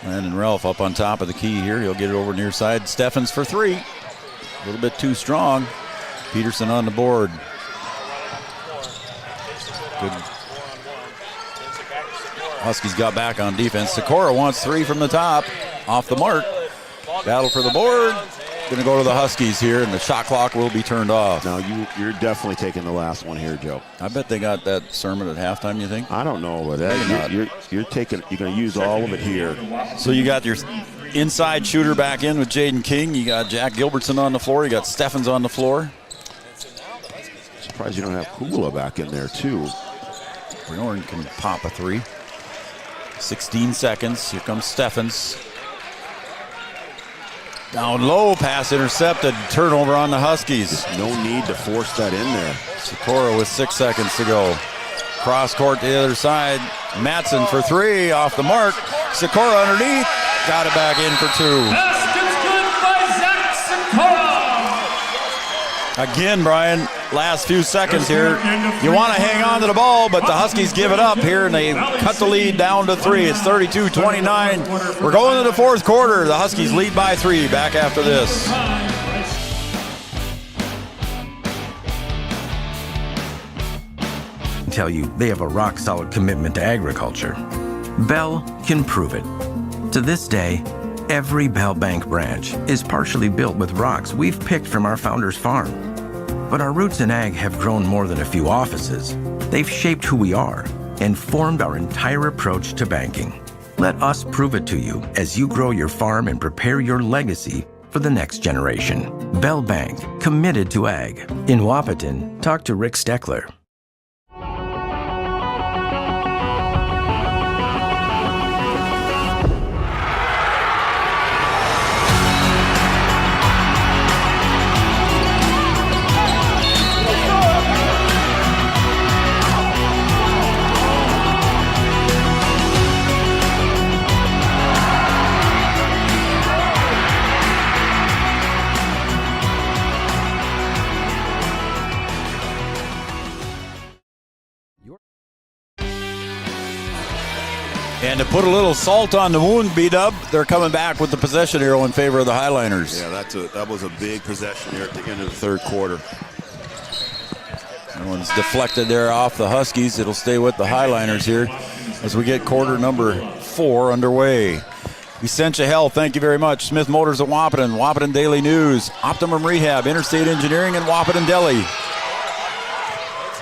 Landon Ralph up on top of the key here. He'll get it over near side. Steffens for 3. A little bit too strong. Peterson on the board. Good. Huskies got back on defense. Sikora wants 3 from the top. Off the mark. Battle for the board. Going to go to the Huskies here, and the shot clock will be turned off. Now, you're definitely taking the last one here, Joe. I bet they got that sermon at halftime, you think? I don't know, but you're going to use all of it here. So you got your inside shooter back in with Jaden King. You got Jack Gilbertson on the floor. You got Steffens on the floor. Surprised you don't have Kugla back in there, too. Bjorn can pop a 3. 16 seconds. Here comes Steffens. Down low, pass intercepted, turnover on the Huskies. No need to force that in there. Sikora with 6 seconds to go. Cross court to the other side. Matson for 3, off the mark. Sikora underneath, got it back in for 2. Basket's good by Zach Sikora. Again, Brian, last few seconds here. You want to hang on to the ball, but the Huskies give it up here, and they cut the lead down to 3. It's 32-29. We're going to the fourth quarter. The Huskies lead by 3. Back after this. Tell you they have a rock-solid commitment to agriculture. Bell can prove it. To this day, every Bell Bank branch is partially built with rocks we've picked from our founder's farm. But our roots in ag have grown more than a few offices. They've shaped who we are and formed our entire approach to banking. Let us prove it to you as you grow your farm and prepare your legacy for the next generation. Bell Bank, committed to ag. In Wahpeton, talk to Rick Steckler. And to put a little salt on the wound, B-Dub, they're coming back with the possession arrow in favor of the Highliners. Yeah, that was a big possession here at the end of the third quarter. That one's deflected there off the Huskies. It'll stay with the Highliners here as we get quarter number 4 underway. Essentia Health, thank you very much. Smith Motors of Wahpeton, Wahpeton Daily News, Optimum Rehab, Interstate Engineering, and Wahpeton Deli.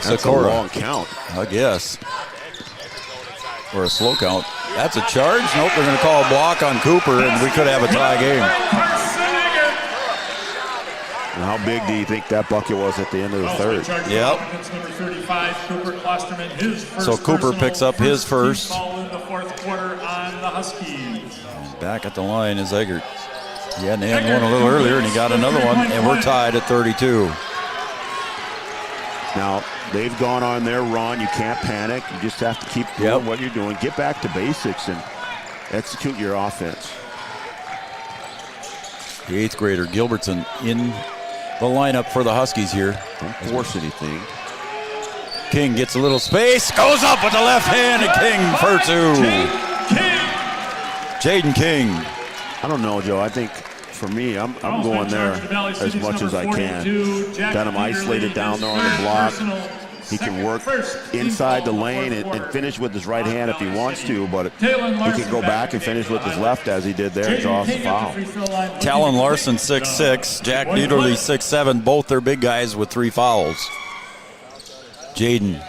That's a long count. I guess. Or a slow count. That's a charge? Nope, they're going to call a block on Cooper, and we could have a tie game. And how big do you think that bucket was at the end of the third? Yep. So Cooper picks up his first. In the fourth quarter on the Huskies. Back at the line is Eggert. He had one a little earlier, and he got another one, and we're tied at 32. Now, they've gone on their run. You can't panic. You just have to keep doing what you're doing. Get back to basics and execute your offense. The 8th grader, Gilbertson, in the lineup for the Huskies here. Don't force anything. King gets a little space, goes up with the left hand, and King for 2. Jaden King. I don't know, Joe. I think for me, I'm going there as much as I can. Got him isolated down there on the block. He can work inside the lane and finish with his right hand if he wants to, but he can go back and finish with his left as he did there and draws the foul. Talon Larson, 6'6", Jack Niederle, 6'7", both their big guys with 3 fouls. Jaden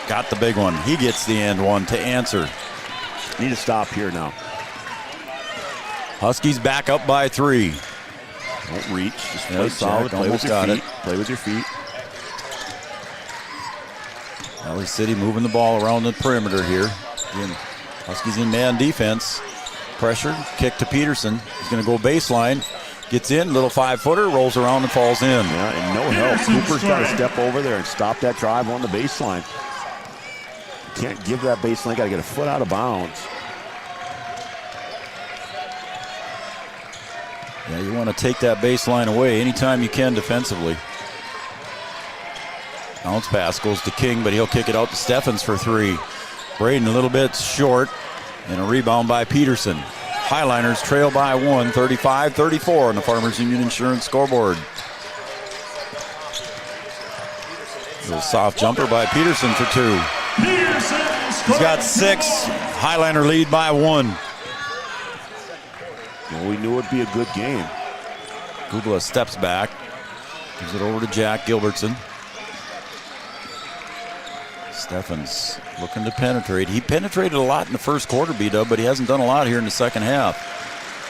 got the big one. He gets the and one to answer. Need to stop here now. Huskies back up by 3. Don't reach. Just play solid. Play with your feet. Play with your feet. Valley City moving the ball around the perimeter here. Again, Huskies in man defense. Pressure. Kick to Peterson. He's going to go baseline. Gets in. Little 5-footer. Rolls around and falls in. Yeah, and no help. Cooper's got to step over there and stop that drive on the baseline. Can't give that baseline. Got to get a foot out of bounds. Yeah, you want to take that baseline away anytime you can defensively. Bounce pass goes to King, but he'll kick it out to Steffens for 3. Braden a little bit short, and a rebound by Peterson. Highliners trail by 1, 35-34 on the Farmers Union Insurance scoreboard. Little soft jumper by Peterson for 2. He's got 6. Highliner lead by 1. Well, we knew it'd be a good game. Gubla steps back. Gives it over to Jack Gilbertson. Steffens looking to penetrate. He penetrated a lot in the first quarter, B-Dub, but he hasn't done a lot here in the second half.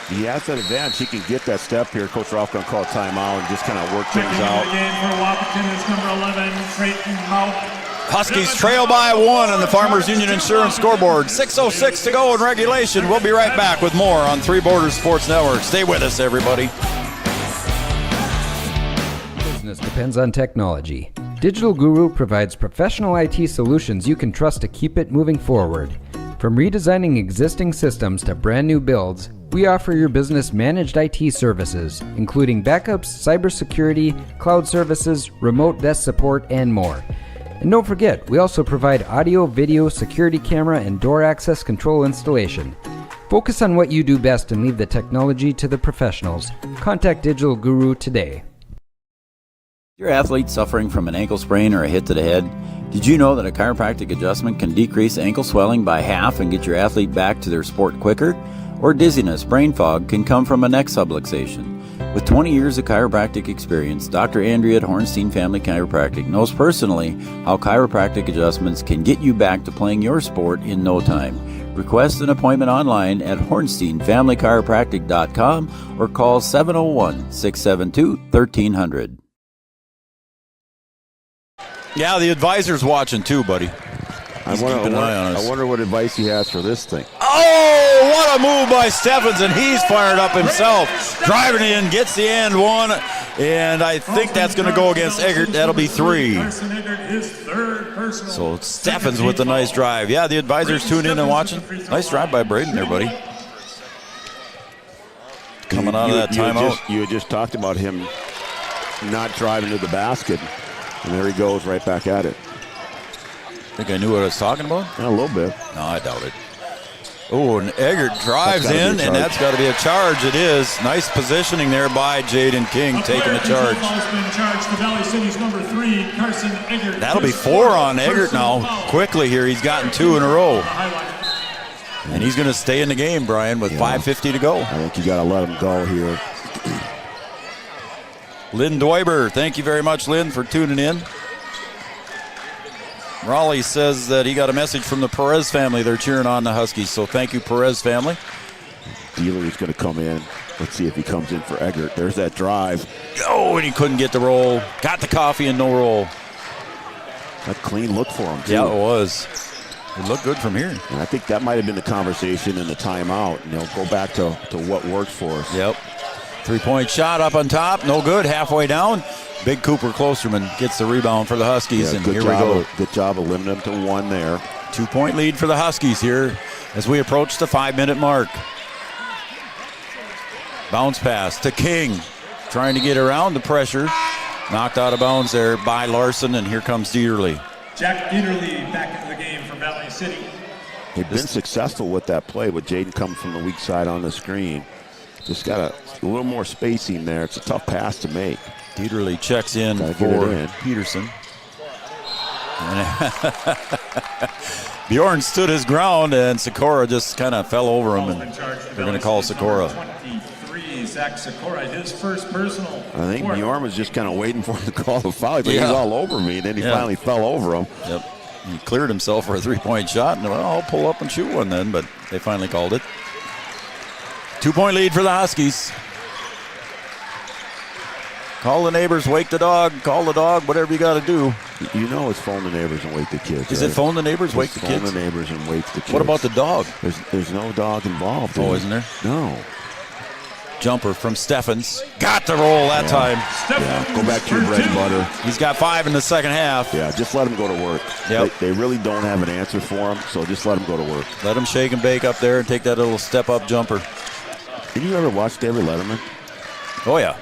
He has that advantage. He can get that step here. Coach Ralph going to call a timeout and just kind of work things out. The game for Wahpeton is number 11, Creighton Howe. Huskies trail by 1 on the Farmers Union Insurance scoreboard. 6:06 to go in regulation. We'll be right back with more on Three Borders Sports Network. Stay with us, everybody. Business depends on technology. Digital Guru provides professional IT solutions you can trust to keep it moving forward. From redesigning existing systems to brand new builds, we offer your business managed IT services, including backups, cybersecurity, cloud services, remote desk support, and more. And don't forget, we also provide audio, video, security camera, and door access control installation. Focus on what you do best and leave the technology to the professionals. Contact Digital Guru today. Your athlete suffering from an ankle sprain or a hit to the head? Did you know that a chiropractic adjustment can decrease ankle swelling by half and get your athlete back to their sport quicker? Or dizziness, brain fog can come from a neck subluxation. With 20 years of chiropractic experience, Dr. Andrea at Hornstein Family Chiropractic knows personally how chiropractic adjustments can get you back to playing your sport in no time. Request an appointment online at hornsteinfamilychiropractic.com or call 701-672-1300. Yeah, the advisor's watching too, buddy. He's keeping an eye on us. I wonder what advice he has for this thing. Oh, what a move by Steffens, and he's fired up himself. Driving in, gets the and one, and I think that's going to go against Eggert. That'll be 3. So Steffens with the nice drive. Yeah, the advisor's tuned in and watching. Nice drive by Braden there, buddy. Coming out of that timeout. You had just talked about him not driving to the basket, and there he goes right back at it. Think I knew what I was talking about? Yeah, a little bit. No, I doubt it. Oh, and Eggert drives in, and that's got to be a charge. It is. Nice positioning there by Jaden King, taking the charge. That'll be 4 on Eggert now. Quickly here, he's gotten 2 in a row. And he's going to stay in the game, Brian, with 5:50 to go. I think you got to let him go here. Lynn Dwyber, thank you very much, Lynn, for tuning in. Raleigh says that he got a message from the Perez family. They're cheering on the Huskies, so thank you, Perez family. Dealer is going to come in. Let's see if he comes in for Eggert. There's that drive. Oh, and he couldn't get the roll. Got the coffee and no roll. A clean look for him, too. Yeah, it was. It looked good from here. And I think that might have been the conversation in the timeout. You know, go back to what worked for us. Yep. 3-point shot up on top. No good. Halfway down. Big Cooper Klosterman gets the rebound for the Huskies. And here we go. Good job of limiting them to 1 there. 2-point lead for the Huskies here as we approach the 5-minute mark. Bounce pass to King. Trying to get around the pressure. Knocked out of bounds there by Larson, and here comes Dieterle. Jack Dieterle back into the game for Valley City. They've been successful with that play with Jaden coming from the weak side on the screen. Just got a little more spacing there. It's a tough pass to make. Dieterle checks in for Peterson. Bjorn stood his ground, and Sikora just kind of fell over him, and they're going to call Sikora. 23, Zach Sikora, his first personal. I think Bjorn was just kind of waiting for him to call the foul. He's all over me, and then he finally fell over him. Yep. He cleared himself for a 3-point shot, and well, I'll pull up and shoot one then, but they finally called it. 2-point lead for the Huskies. Call the neighbors, wake the dog, call the dog, whatever you got to do. You know it's phone the neighbors and wake the kids. Is it phone the neighbors, wake the kids? Phone the neighbors and wake the kids. What about the dog? There's no dog involved. Oh, isn't there? No. Jumper from Steffens. Got the roll that time. Yeah, go back to your bread and butter. He's got 5 in the second half. Yeah, just let him go to work. Yep. They really don't have an answer for him, so just let him go to work. Let him shake and bake up there and take that little step-up jumper. Did you ever watch David Letterman? Oh, yeah.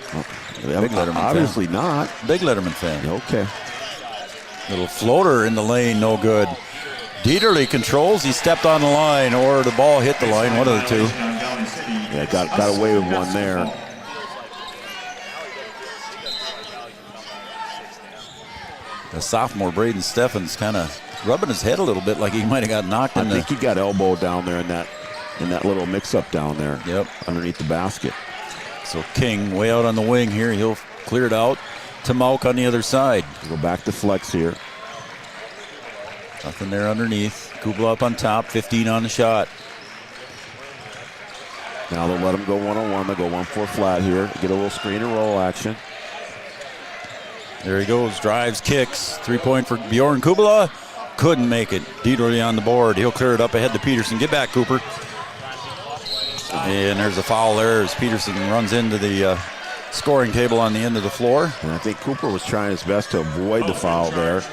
Big Letterman Obviously fan. Not. Big Letterman fan. Okay. Little floater in the lane, no good. Dieterle controls. He stepped on the line, or the ball hit the line, one of the two. Yeah, got away with one there. The sophomore Braden Steffens kind of rubbing his head a little bit like he might have got knocked in. I think he got elbowed down there in that little mix-up down there. Yep. Underneath the basket. So King way out on the wing here. He'll clear it out to Mauk on the other side. We'll go back to flex here. Nothing there underneath. Kubla up on top, 15 on the shot. Now they'll let him go one-on-one. They'll go 1-4 flat here. Get a little screen and roll action. There he goes. Drives, kicks. 3-point for Bjorn Kubla. Couldn't make it. Dieterle on the board. He'll clear it up ahead to Peterson. Get back, Cooper. And there's a foul there as Peterson runs into the scoring table on the end of the floor. And I think Cooper was trying his best to avoid the foul there.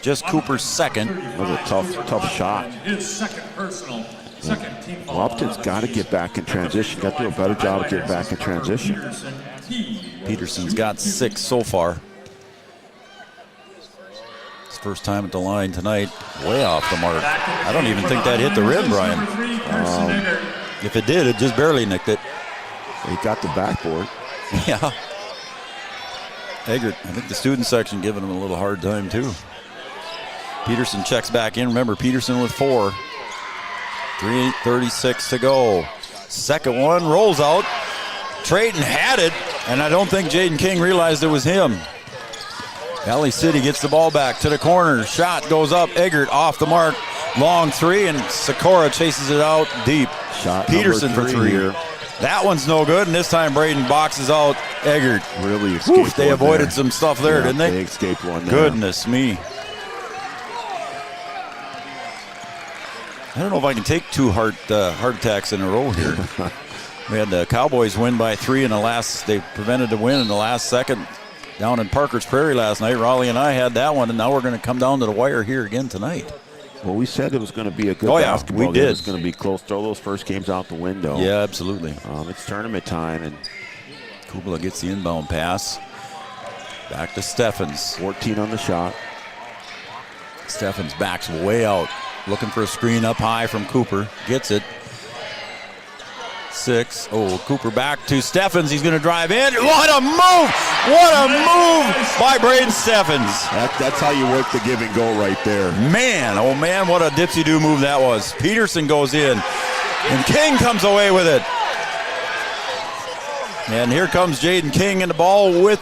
Just Cooper's second. That was a tough shot. His second personal. Second team foul. Wahpeton's got to get back in transition. Got to do a better job of getting back in transition. Peterson's got 6 so far. His first time at the line tonight. Way off the mark. I don't even think that hit the rim, Brian. If it did, it just barely nicked it. He got the backboard. Yeah. Eggert, I think the student section giving him a little hard time too. Peterson checks back in. Remember, Peterson with 4. 3:36 to go. Second one rolls out. Trayton had it, and I don't think Jaden King realized it was him. Valley City gets the ball back to the corner. Shot goes up. Eggert off the mark. Long 3, and Sikora chases it out deep. Shot Peterson for 3 here. That one's no good, and this time Braden boxes out Eggert. Really escaped. They avoided some stuff there, didn't they? They escaped one there. Goodness me. I don't know if I can take 2 heart attacks in a row here. We had the Cowboys win by 3 in the last. They prevented a win in the last second down in Parker's Prairie last night. Raleigh and I had that one, and now we're going to come down to the wire here again tonight. Well, we said it was going to be a good basketball game. It's going to be close. Throw those first games out the window. Yeah, absolutely. It's tournament time, and Kubla gets the inbound pass. Back to Steffens. 14 on the shot. Steffens backs way out. looking for a screen up high from Cooper. Gets it. 6. Oh, Cooper back to Steffens. He's going to drive in. What a move! What a move by Braden Steffens. That's how you work the give and go right there. Man, oh man, what a dipsy-do move that was. Peterson goes in, and King comes away with it. And here comes Jaden King in the ball with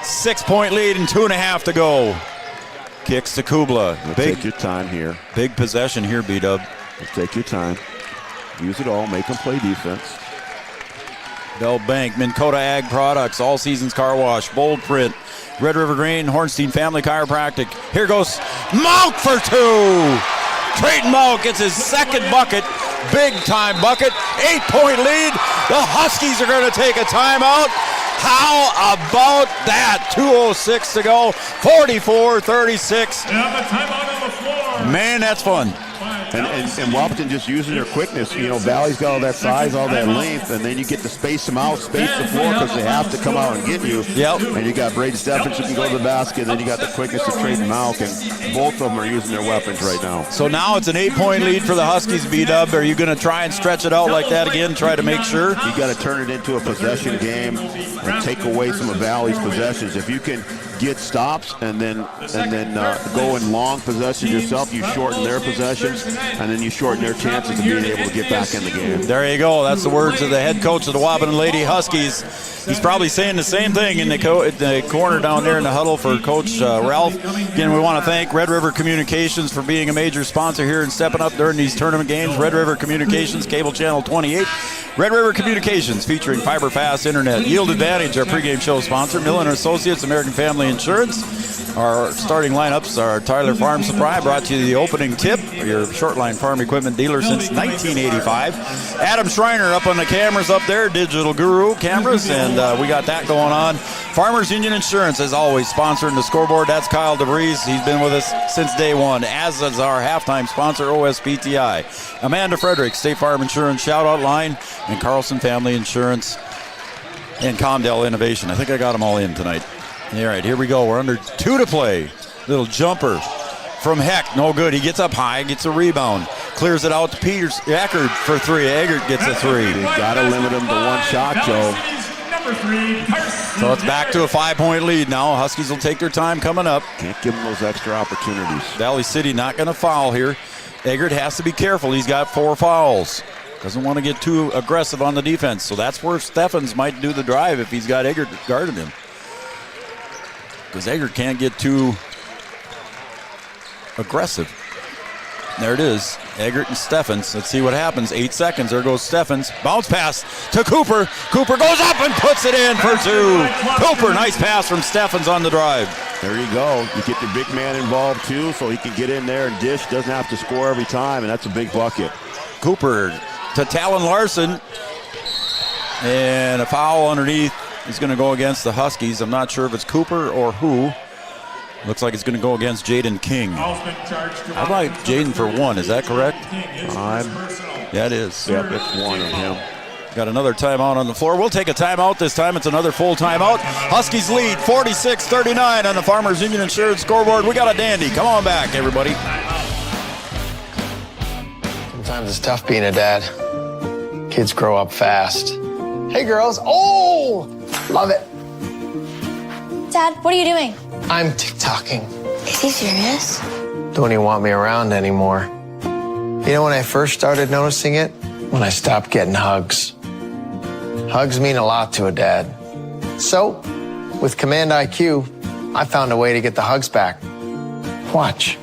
6-point lead and 2.5 to go. Kicks to Kubla. Take your time here. Big possession here, B-Dub. Take your time. Use it all. Make them play defense. Bell Bank, Minn Kota Ag Products, All Seasons Car Wash, Bold Print, Red River Grain, Hornstein Family Chiropractic. Here goes Malk for 2. Trayton Malk gets his second bucket. Big time bucket. 8-point lead. The Huskies are going to take a timeout. How about that? 2:06 to go. 44-36. Yeah, the timeout on the floor. Man, that's fun. And Wahpeton just using their quickness. You know, Valley's got all that size, all that length, and then you get to space them out, space the floor because they have to come out and get you. Yep. And you got Braden Steffens who can go to the basket, and then you got the quickness of Trayton Malk, and both of them are using their weapons right now. So now it's an 8-point lead for the Huskies, B-Dub. Are you going to try and stretch it out like that again, try to make sure? You got to turn it into a possession game and take away some of Valley's possessions. If you can get stops and then go in long possessions yourself, you shorten their possessions, and then you shorten their chances of being able to get back in the game. There you go. That's the words of the head coach of the Wahpeton Lady Huskies. He's probably saying the same thing in the corner down there in the huddle for Coach Ralph. Again, we want to thank Red River Communications for being a major sponsor here and stepping up during these tournament games. Red River Communications, Cable Channel 28. Red River Communications featuring fiber fast internet. Yield Advantage, our pregame show sponsor. Miller & Associates, American Family Insurance. Our starting lineups are Tyler Farm Supply, brought to you the opening tip, your short-line farm equipment dealer since 1985. Adam Schreiner up on the cameras up there, Digital Guru cameras, and we got that going on. Farmers Union Insurance, as always, sponsoring the scoreboard. That's Kyle DeVries. He's been with us since day one, as is our halftime sponsor, OSPTI. Amanda Frederick, State Farm Insurance Shout-Out Line, and Carlson Family Insurance, and Comdell Innovation. I think I got them all in tonight. All right, here we go. We're under 2 to play. Little jumper from Heck. No good. He gets up high, gets a rebound. Clears it out to Peters. Eckert for 3. Eggert gets a 3. You got to limit him to one shot, Joe. So it's back to a 5-point lead now. Huskies will take their time coming up. Can't give them those extra opportunities. Valley City not going to foul here. Eggert has to be careful. He's got 4 fouls. Doesn't want to get too aggressive on the defense. So that's where Steffens might do the drive if he's got Eggert guarding him. Because Eggert can't get too aggressive. There it is. Eggert and Steffens. Let's see what happens. 8 seconds. There goes Steffens. Bounce pass to Cooper. Cooper goes up and puts it in for 2. Cooper, nice pass from Steffens on the drive. There you go. You get the big man involved too, so he can get in there and dish. Doesn't have to score every time, and that's a big bucket. Cooper to Talon Larson. And a foul underneath. He's going to go against the Huskies. I'm not sure if it's Cooper or who. Looks like it's going to go against Jaden King. I'd like Jaden for 1. Is that correct? Yeah, it is. Yep, it's 1 of him. Got another timeout on the floor. We'll take a timeout this time. It's another full timeout. Huskies lead 46-39 on the Farmers Union Insurance scoreboard. We got a dandy. Come on back, everybody. Sometimes it's tough being a dad. Kids grow up fast. Hey, girls. Oh, love it. Dad, what are you doing? I'm TikToking. Is he serious? Don't even want me around anymore. You know when I first started noticing it? When I stopped getting hugs. Hugs mean a lot to a dad. So, with Command IQ, I found a way to get the hugs back. Watch.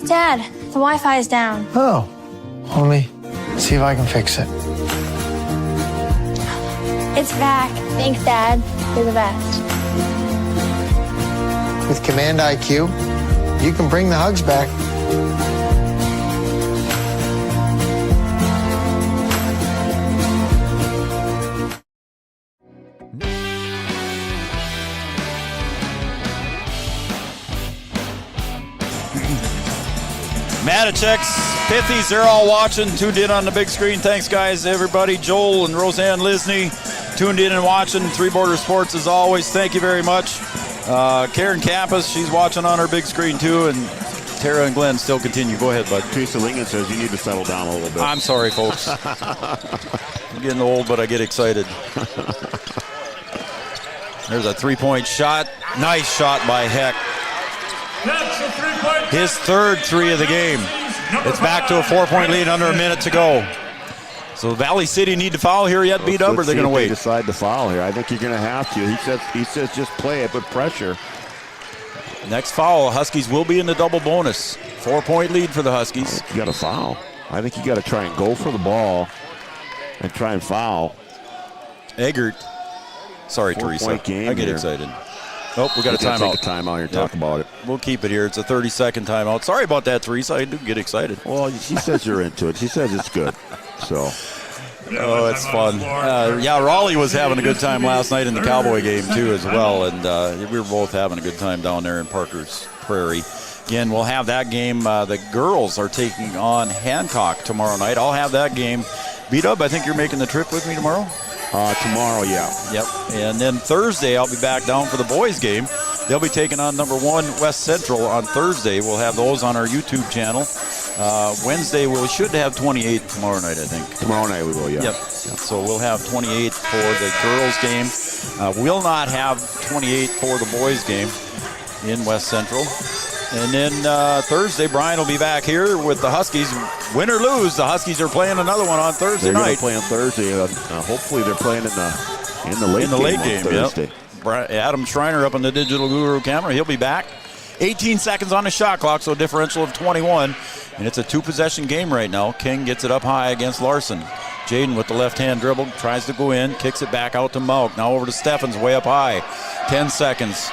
Dad, the Wi-Fi is down. Oh, let me see if I can fix it. It's back. Thanks, Dad. You're the best. With Command IQ, you can bring the hugs back. Matichek's 50s, they're all watching, tuned in on the big screen. Thanks, guys, everybody. Joel and Roseanne Lisney tuned in and watching. Three Border Sports, as always. Thank you very much. Karen Campus, she's watching on her big screen too, and Tara and Glenn still continue. Go ahead, bud. Teresa Lingen says you need to settle down a little bit. I'm sorry, folks. I'm getting old, but I get excited. There's a three-point shot. Nice shot by Heck. That's a three-point. His third three of the game. It's back to a 4-point lead, under a minute to go. So Valley City need to foul here yet, beat up, or they're going to wait? They decide to foul here. I think you're going to have to. He says just play it, put pressure. Next foul, Huskies will be in the double bonus. 4-point lead for the Huskies. You got to foul. I think you got to try and go for the ball and try and foul. Eggert. Sorry, Teresa. I get excited. Oh, we got a timeout. Take a timeout here and talk about it. We'll keep it here. It's a 30-second timeout. Sorry about that, Teresa. I do get excited. Well, she says you're into it. She says it's good. So. Oh, it's fun. Raleigh was having a good time last night in the Cowboy game, too, as well. And we were both having a good time down there in Parker's Prairie. Again, we'll have that game. The girls are taking on Hancock tomorrow night. I'll have that game. B-Dub, I think you're making the trip with me tomorrow? Tomorrow, yeah. Yep. And then Thursday, I'll be back down for the boys' game. They'll be taking on number 1 West Central on Thursday. We'll have those on our YouTube channel. Wednesday, we should have 28 tomorrow night, I think. Tomorrow night we will, yeah. Yep. So we'll have 28 for the girls' game. We'll not have 28 for the boys' game in West Central. And then Thursday, Brian will be back here with the Huskies. Win or lose, the Huskies are playing another one on Thursday night. They're playing Thursday. Hopefully they're playing in the late game Thursday. Yep. Adam Schreiner up on the Digital Guru camera. He'll be back. 18 seconds on the shot clock, so differential of 21. And it's a 2-possession game right now. King gets it up high against Larson. Jaden with the left-hand dribble, tries to go in, kicks it back out to Mauk. Now over to Steffens, way up high. 10 seconds.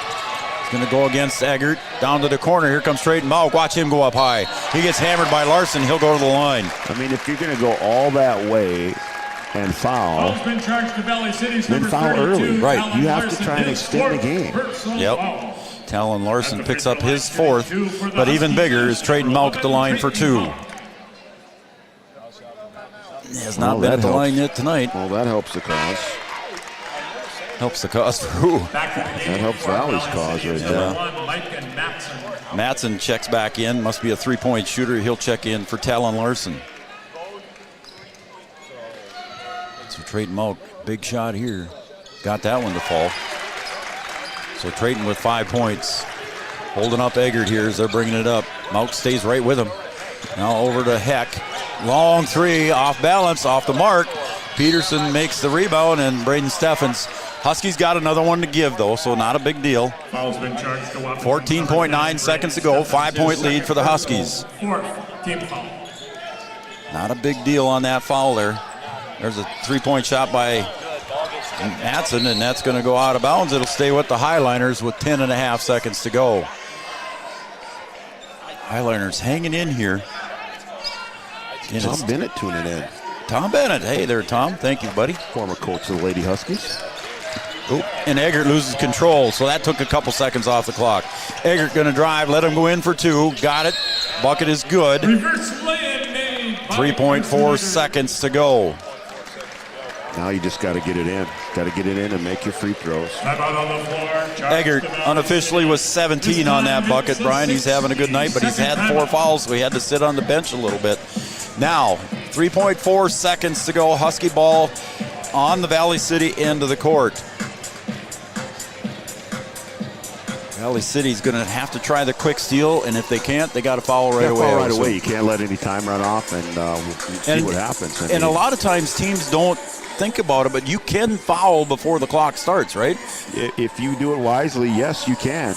Going to go against Eggert. Down to the corner. Here comes Trayton Mauk. Watch him go up high. He gets hammered by Larson. He'll go to the line. I mean, if you're going to go all that way and foul, been charged to Valley City's then foul early. Right. You have to try and extend the game. Yep. Talon Larson picks up his 4th, but even bigger is Trayton Mauk at the line for 2. He has not been at the line yet tonight. Well, that helps the cause. Helps the cause for who? That helps Valley's cause right there. Matson checks back in. Must be a 3-point shooter. He'll check in for Talon Larson. So Trayton Mauk, big shot here. Got that one to fall. So Trayton with 5 points. Holding up Eggert here as they're bringing it up. Mauk stays right with him. Now over to Heck. Long 3, off balance, off the mark. Peterson makes the rebound, and Braden Steffens. Huskies got another one to give, though, so not a big deal. 14.9 seconds to go. 5-point lead for the Huskies. Not a big deal on that foul there. There's a 3-point shot by Matson, and that's going to go out of bounds. It'll stay with the Highliners with 10.5 seconds to go. Highliners hanging in here. And Tom Bennett tuning in. Tom Bennett. Hey there, Tom. Thank you, buddy. Former coach of the Lady Huskies. Oop. And Eggert loses control, so that took a couple seconds off the clock. Eggert going to drive, let him go in for 2. Got it. Bucket is good. 3.4 seconds to go. Now you just got to get it in. Got to get it in and make your free throws. Eggert unofficially was 17 on that bucket, Brian. He's having a good night, but he's had 4 fouls, so he had to sit on the bench a little bit. Now, 3.4 seconds to go. Husky ball on the Valley City end of the court. Valley City's going to have to try the quick steal, and if they can't, they got to foul right away. Right away. You can't let any time run off, and we'll see what happens. And a lot of times teams don't think about it, but you can foul before the clock starts, right? If you do it wisely, yes, you can.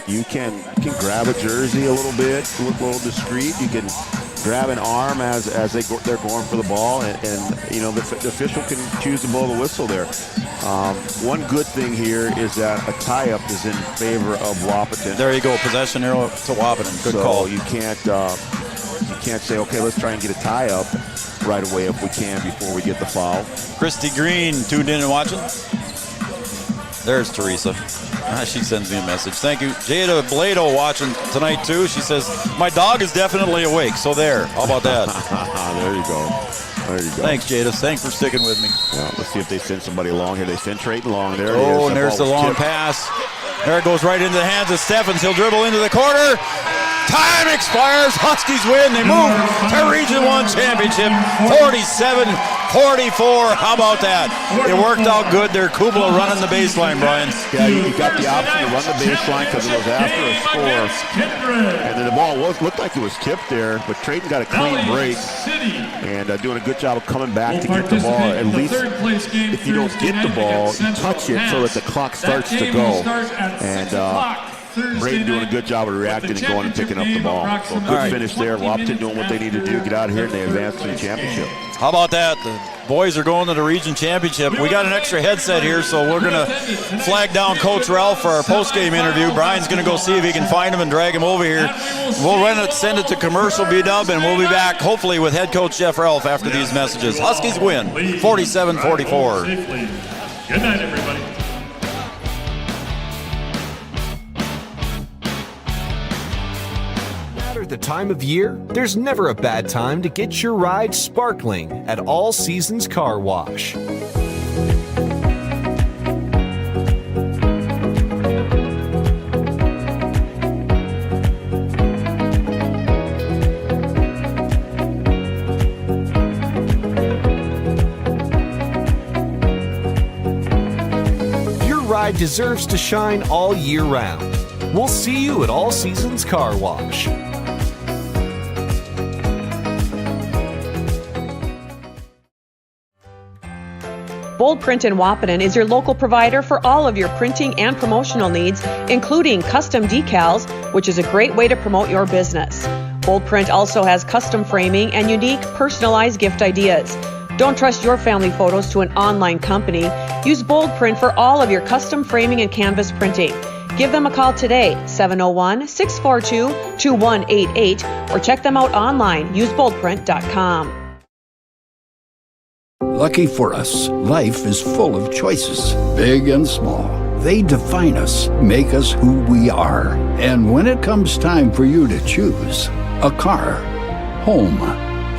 You can grab a jersey a little bit, look a little discreet. You can grab an arm as they're going for the ball, and you know the official can choose to blow the whistle there. One good thing here is that a tie-up is in favor of Wahpeton. There you go, possession arrow to Wahpeton. Good call. You can't say, okay, let's try and get a tie-up right away if we can before we get the foul. Christy Green tuned in and watching. There's Teresa. She sends me a message. Thank you. Jada Blado watching tonight, too. She says, my dog is definitely awake. So there. How about that? There you go. There you go. Thanks, Jada. Thanks for sticking with me. Yeah, let's see if they send somebody along here. They send Trayton long. There it is. Oh, and there's the long pass. There it goes right into the hands of Steffens. He'll dribble into the corner. Time expires. Huskies win. They move to Region 1 championship. 47-44. How about that? It worked out good there. Kubla running the baseline, Brian. Yeah, you got the option to run the baseline because it was after a score. And then the ball looked like it was tipped there, but Trayton got a clean break and doing a good job of coming back to get the ball. At least if you don't get the ball, you touch it so that the clock starts to go. And Braden doing a good job of reacting and going and picking up the ball. So good finish there. Wahpeton doing what they need to do, get out of here, and they advance to the championship. How about that? The boys are going to the region championship. We got an extra headset here, so we're going to flag down Coach Ralph for our post-game interview. Brian's going to go see if he can find him and drag him over here. We'll run it, send it to commercial B-dub, and we'll be back hopefully with head coach Jeff Ralph after these messages. Huskies win 47-44. Good night, everybody. The time of year, there's never a bad time to get your ride sparkling at All Seasons Car Wash. Your ride deserves to shine all year round. We'll see you at All Seasons Car Wash. Bold Print in Wahpeton is your local provider for all of your printing and promotional needs, including custom decals, which is a great way to promote your business. Bold Print also has custom framing and unique personalized gift ideas. Don't trust your family photos to an online company. Use Bold Print for all of your custom framing and canvas printing. Give them a call today, 701-642-2188, or check them out online, useboldprint.com. Lucky for us, life is full of choices, big and small. They define us, make us who we are. And when it comes time for you to choose, a car, home,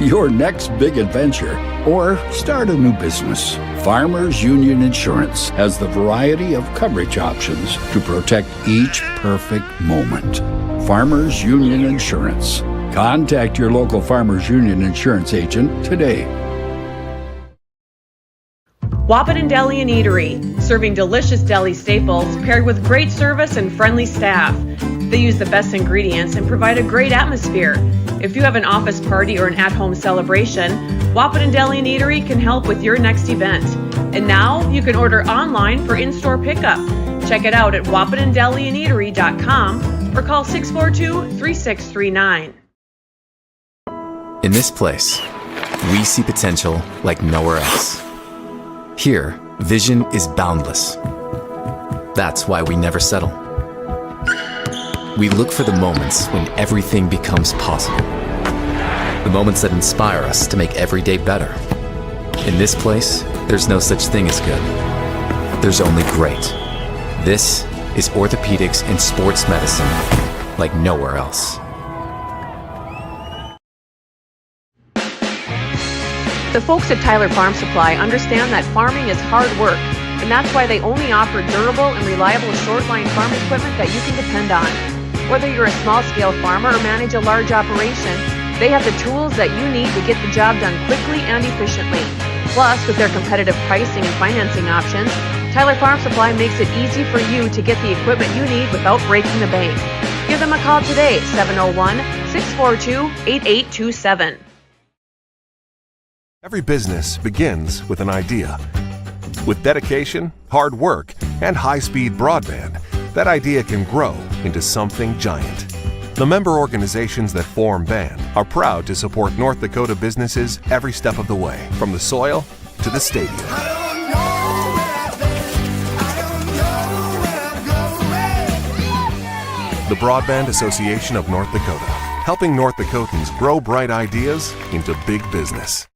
your next big adventure, or start a new business, Farmers Union Insurance has the variety of coverage options to protect each perfect moment. Farmers Union Insurance. Contact your local Farmers Union Insurance agent today. Wahpeton Deli and Eatery, serving delicious deli staples paired with great service and friendly staff. They use the best ingredients and provide a great atmosphere. If you have an office party or an at-home celebration, Wahpeton Deli and Eatery can help with your next event. And now you can order online for in-store pickup. Check it out at wahpetondeliandeatery.com or call 642-3639. In this place, we see potential like nowhere else. Here, vision is boundless. That's why we never settle. We look for the moments when everything becomes possible. The moments that inspire us to make every day better. In this place, there's no such thing as good. There's only great. This is orthopedics and sports medicine like nowhere else. The folks at Tyler Farm Supply understand that farming is hard work, and that's why they only offer durable and reliable short-line farm equipment that you can depend on. Whether you're a small-scale farmer or manage a large operation, they have the tools that you need to get the job done quickly and efficiently. Plus, with their competitive pricing and financing options, Tyler Farm Supply makes it easy for you to get the equipment you need without breaking the bank. Give them a call today, 701-642-8827. Every business begins with an idea. With dedication, hard work, and high-speed broadband, that idea can grow into something giant. The member organizations that form BAND are proud to support North Dakota businesses every step of the way, from the soil to the stadium. The Broadband Association of North Dakota, helping North Dakotans grow bright ideas into big business.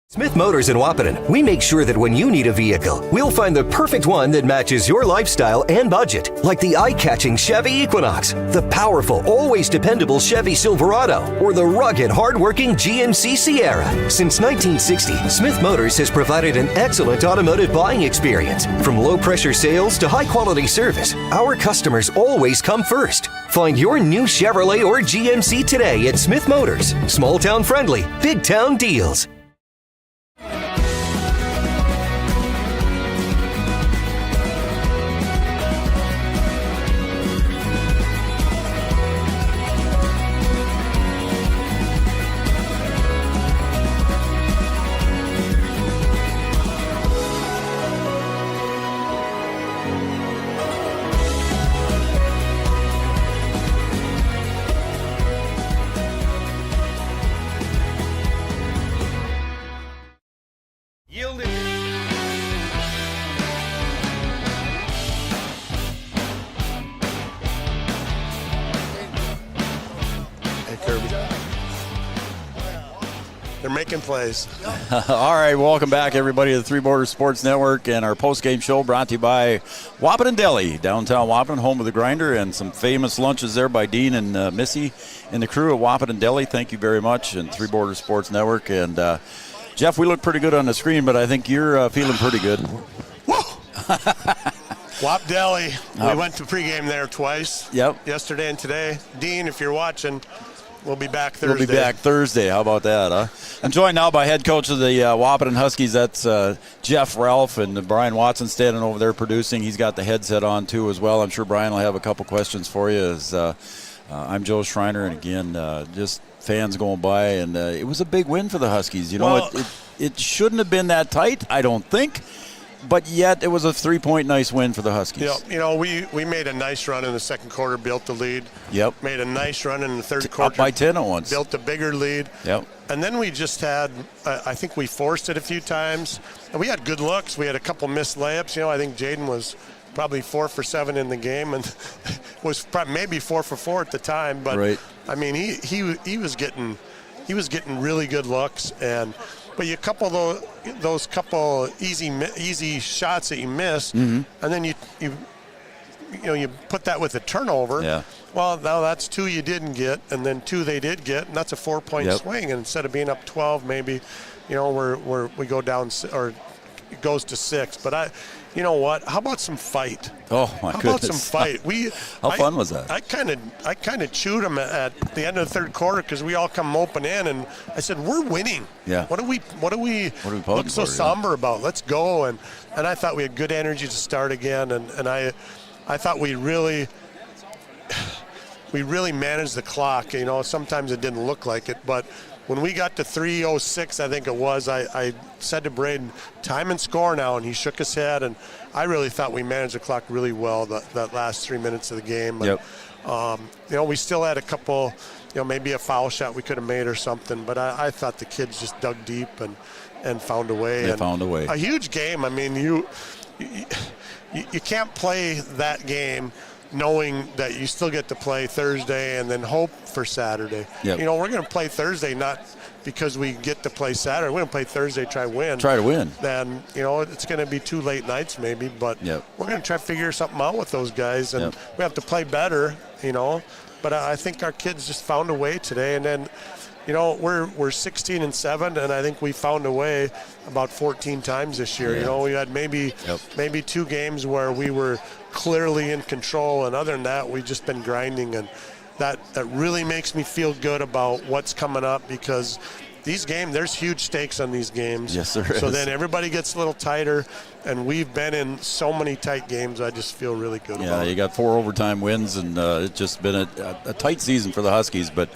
Smith Motors in Wahpeton, we make sure that when you need a vehicle, we'll find the perfect one that matches your lifestyle and budget. Like the eye-catching Chevy Equinox, the powerful, always dependable Chevy Silverado, or the rugged, hard-working GMC Sierra. Since 1960, Smith Motors has provided an excellent automotive buying experience. From low-pressure sales to high-quality service, our customers always come first. Find your new Chevrolet or GMC today at Smith Motors. Small-town friendly, big-town deals. They're making plays. All right, welcome back, everybody, to the Three Borders Sports Network and our post-game show brought to you by Wahpeton Deli, downtown Wahpeton, home of the grinder, and some famous lunches there by Dean and Missy and the crew at Wahpeton Deli. Thank you very much, and Three Borders Sports Network. And, Jeff, we look pretty good on the screen, but I think you're feeling pretty good. Wap Deli. We went to pregame there twice. Yep. Yesterday and today. Dean, if you're watching, we'll be back Thursday. We'll be back Thursday. How about that, huh? I'm joined now by head coach of the Wahpeton Huskies. That's Jeff Ralph, and Brian Watson standing over there producing. He's got the headset on, too, as well. I'm sure Brian will have a couple questions for you. As I'm Joe Schreiner, and again, just fans going by. And it was a big win for the Huskies. You know, it shouldn't have been that tight, I don't think. But yet it was a 3-point nice win for the Huskies. Yeah, you know, we made a nice run in the second quarter, built the lead. Yep. Made a nice run in the third quarter. Up by 10 at once. Built a bigger lead. Yep. And then we just had, I think we forced it a few times. And we had good looks. We had a couple missed layups. You know, I think Jaden was probably 4 for 7 in the game and was probably maybe 4 for 4 at the time. But, right. I mean, he was getting really good looks. But you couple those couple easy shots that you missed, and then you put that with a turnover. Yeah. Well, now that's 2 you didn't get, and then 2 they did get, and that's a 4-point swing. And instead of being up 12, maybe, we go down, or it goes to 6. But you know what? How about some fight? Oh my How goodness! How about some fight? How fun was that? I kind of chewed them at the end of the third quarter because we all come moping in, and I said, "We're winning. Yeah. What do we look so somber about? Let's go." And I thought we had good energy to start again, and I thought we really managed the clock. You know, sometimes it didn't look like it, but when we got to 3:06, I think it was, I said to Braden, time and score now, and he shook his head, and I really thought we managed the clock really well that last 3 minutes of the game. Yep. And, we still had a couple, maybe a foul shot we could have made or something, but I thought the kids just dug deep and found a way. They found a way. A huge game. I mean, you can't play that game knowing that you still get to play Thursday and then hope for Saturday. Yep. We're going to play Thursday not because we get to play Saturday. We're going to play Thursday, try to win. Then, it's going to be 2 late nights maybe, but we're going to try to figure something out with those guys, and we have to play better, But I think our kids just found a way today, and then, we're 16-7, and I think we found a way about 14 times this year. Yeah. We had maybe 2 games where we were clearly in control, and other than that, we've just been grinding, and that really makes me feel good about what's coming up, because these games, there's huge stakes on these games. Yes, there is. So then everybody gets a little tighter, and we've been in so many tight games. I just feel really good about it. Yeah, you got 4 overtime wins, and it's just been a tight season for the Huskies. But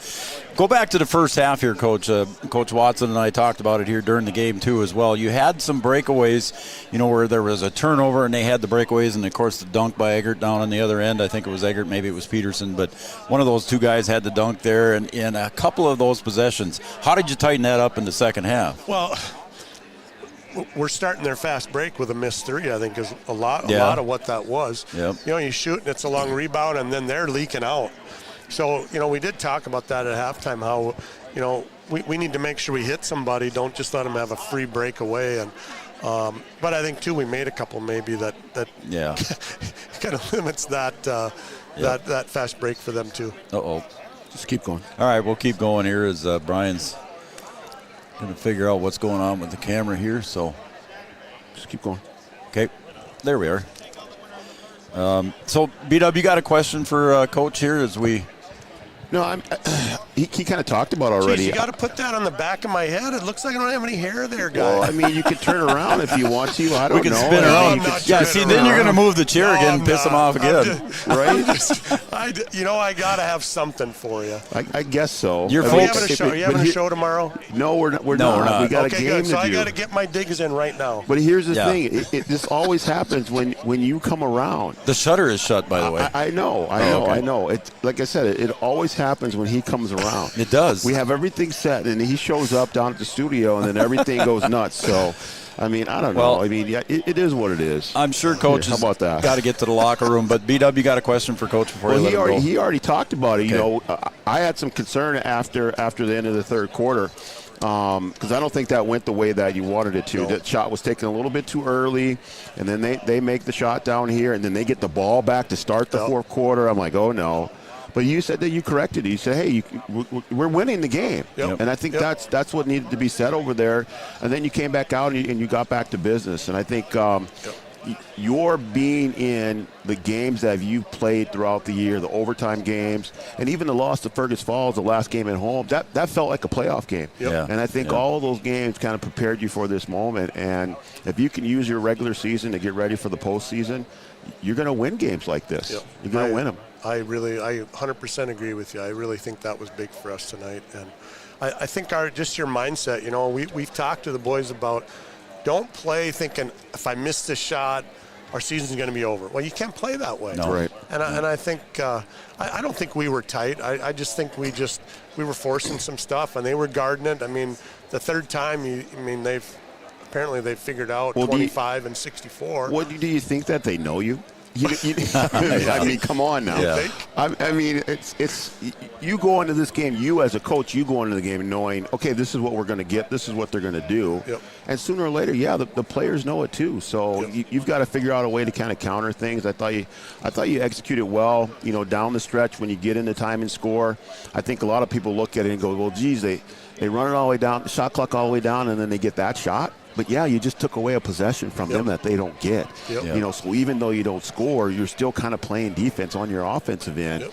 go back to the first half here, Coach. Coach Watson and I talked about it here during the game, too, as well. You had some breakaways, where there was a turnover, and they had the breakaways, and, of course, the dunk by Eggert down on the other end. I think it was Eggert, maybe it was Peterson, but one of those 2 guys had the dunk there, and in a couple of those possessions. How did you tighten that up in the second half? Well, we're starting their fast break with a missed 3, I think, is a lot of what that was. Yep. You shoot, and it's a long rebound, and then they're leaking out. So, we did talk about that at halftime, how, we need to make sure we hit somebody. Don't just let them have a free breakaway. And but I think, too, we made a couple maybe that kind of limits that that fast break for them, too. Uh-oh. Just keep going. All right, we'll keep going here as Brian's going to figure out what's going on with the camera here. So just keep going. Okay, there we are. So, B-Dub, you got a question for Coach here as we... No, he kind of talked about already. Jeez, you got to put that on the back of my head. It looks like I don't have any hair there, guy. Well, I mean, you could turn around if you want to. I don't know. We can spin around. Yeah, see, then you're going to move the chair again and piss him off again. Right? I got to have something for you. I guess so. Are you having a show tomorrow? No, we're not. We got a game to do. So I got to get my digs in right now. But here's the thing. This always happens when you come around. The shutter is shut, by the way. I know. It's like I said, it always happens when he comes around. It does. We have everything set, and he shows up down at the studio, and then everything goes nuts. So, I mean, I don't know. I mean, it is what it is. I'm sure Coach has got to get to the locker room. But, B-Dub, you got a question for Coach before you let him go? He already talked about it. Okay. I had some concern after the end of the third quarter because I don't think that went the way that you wanted it to. No. That shot was taken a little bit too early, and then they make the shot down here, and then they get the ball back to start the fourth quarter. I'm like, oh, no. But you said that you corrected it. You said, hey, we're winning the game. Yep. And I think that's what needed to be said over there. And then you came back out and you got back to business. And I think your being in the games that you've played throughout the year, the overtime games, and even the loss to Fergus Falls, the last game at home, that felt like a playoff game. Yep. Yeah. And I think all of those games kind of prepared you for this moment. And if you can use your regular season to get ready for the postseason, you're going to win games like this. Yep. You're going to win them. I 100% agree with you. I really think that was big for us tonight. And I think your mindset, we've talked to the boys about don't play thinking if I miss this shot, our season's going to be over. Well, you can't play that way. No. Right. And I think I don't think we were tight. I just think we were forcing some stuff, and they were guarding it. I mean, the third time, they've figured out 25 and 64. What do you think that they know you? I mean, come on now. Yeah. I mean, it's you go into this game. You as a coach, you go into the game knowing, okay, this is what we're going to get. This is what they're going to do. Yep. And sooner or later, the players know it too. So you've got to figure out a way to kind of counter things. I thought you executed well. Down the stretch when you get into time and score. I think a lot of people look at it and go, well, geez, they run it all the way down, the shot clock all the way down, and then they get that shot. But, you just took away a possession from them that they don't get. Yep. So even though you don't score, you're still kind of playing defense on your offensive end. Yep.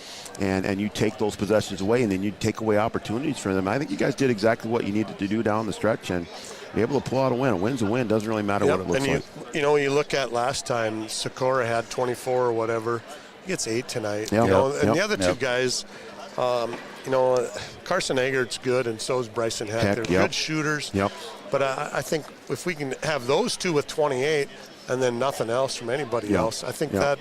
And you take those possessions away, and then you take away opportunities from them. I think you guys did exactly what you needed to do down the stretch and be able to pull out a win. A win's a win. Doesn't really matter what it looks like. When you look at last time, Socorro had 24 or whatever. He gets 8 tonight. Yep. And the other two guys, Carson Eggert's good, and so is Bryson Heck. They're good shooters. Yep. But I think if we can have those two with 28 and then nothing else from anybody else, I think that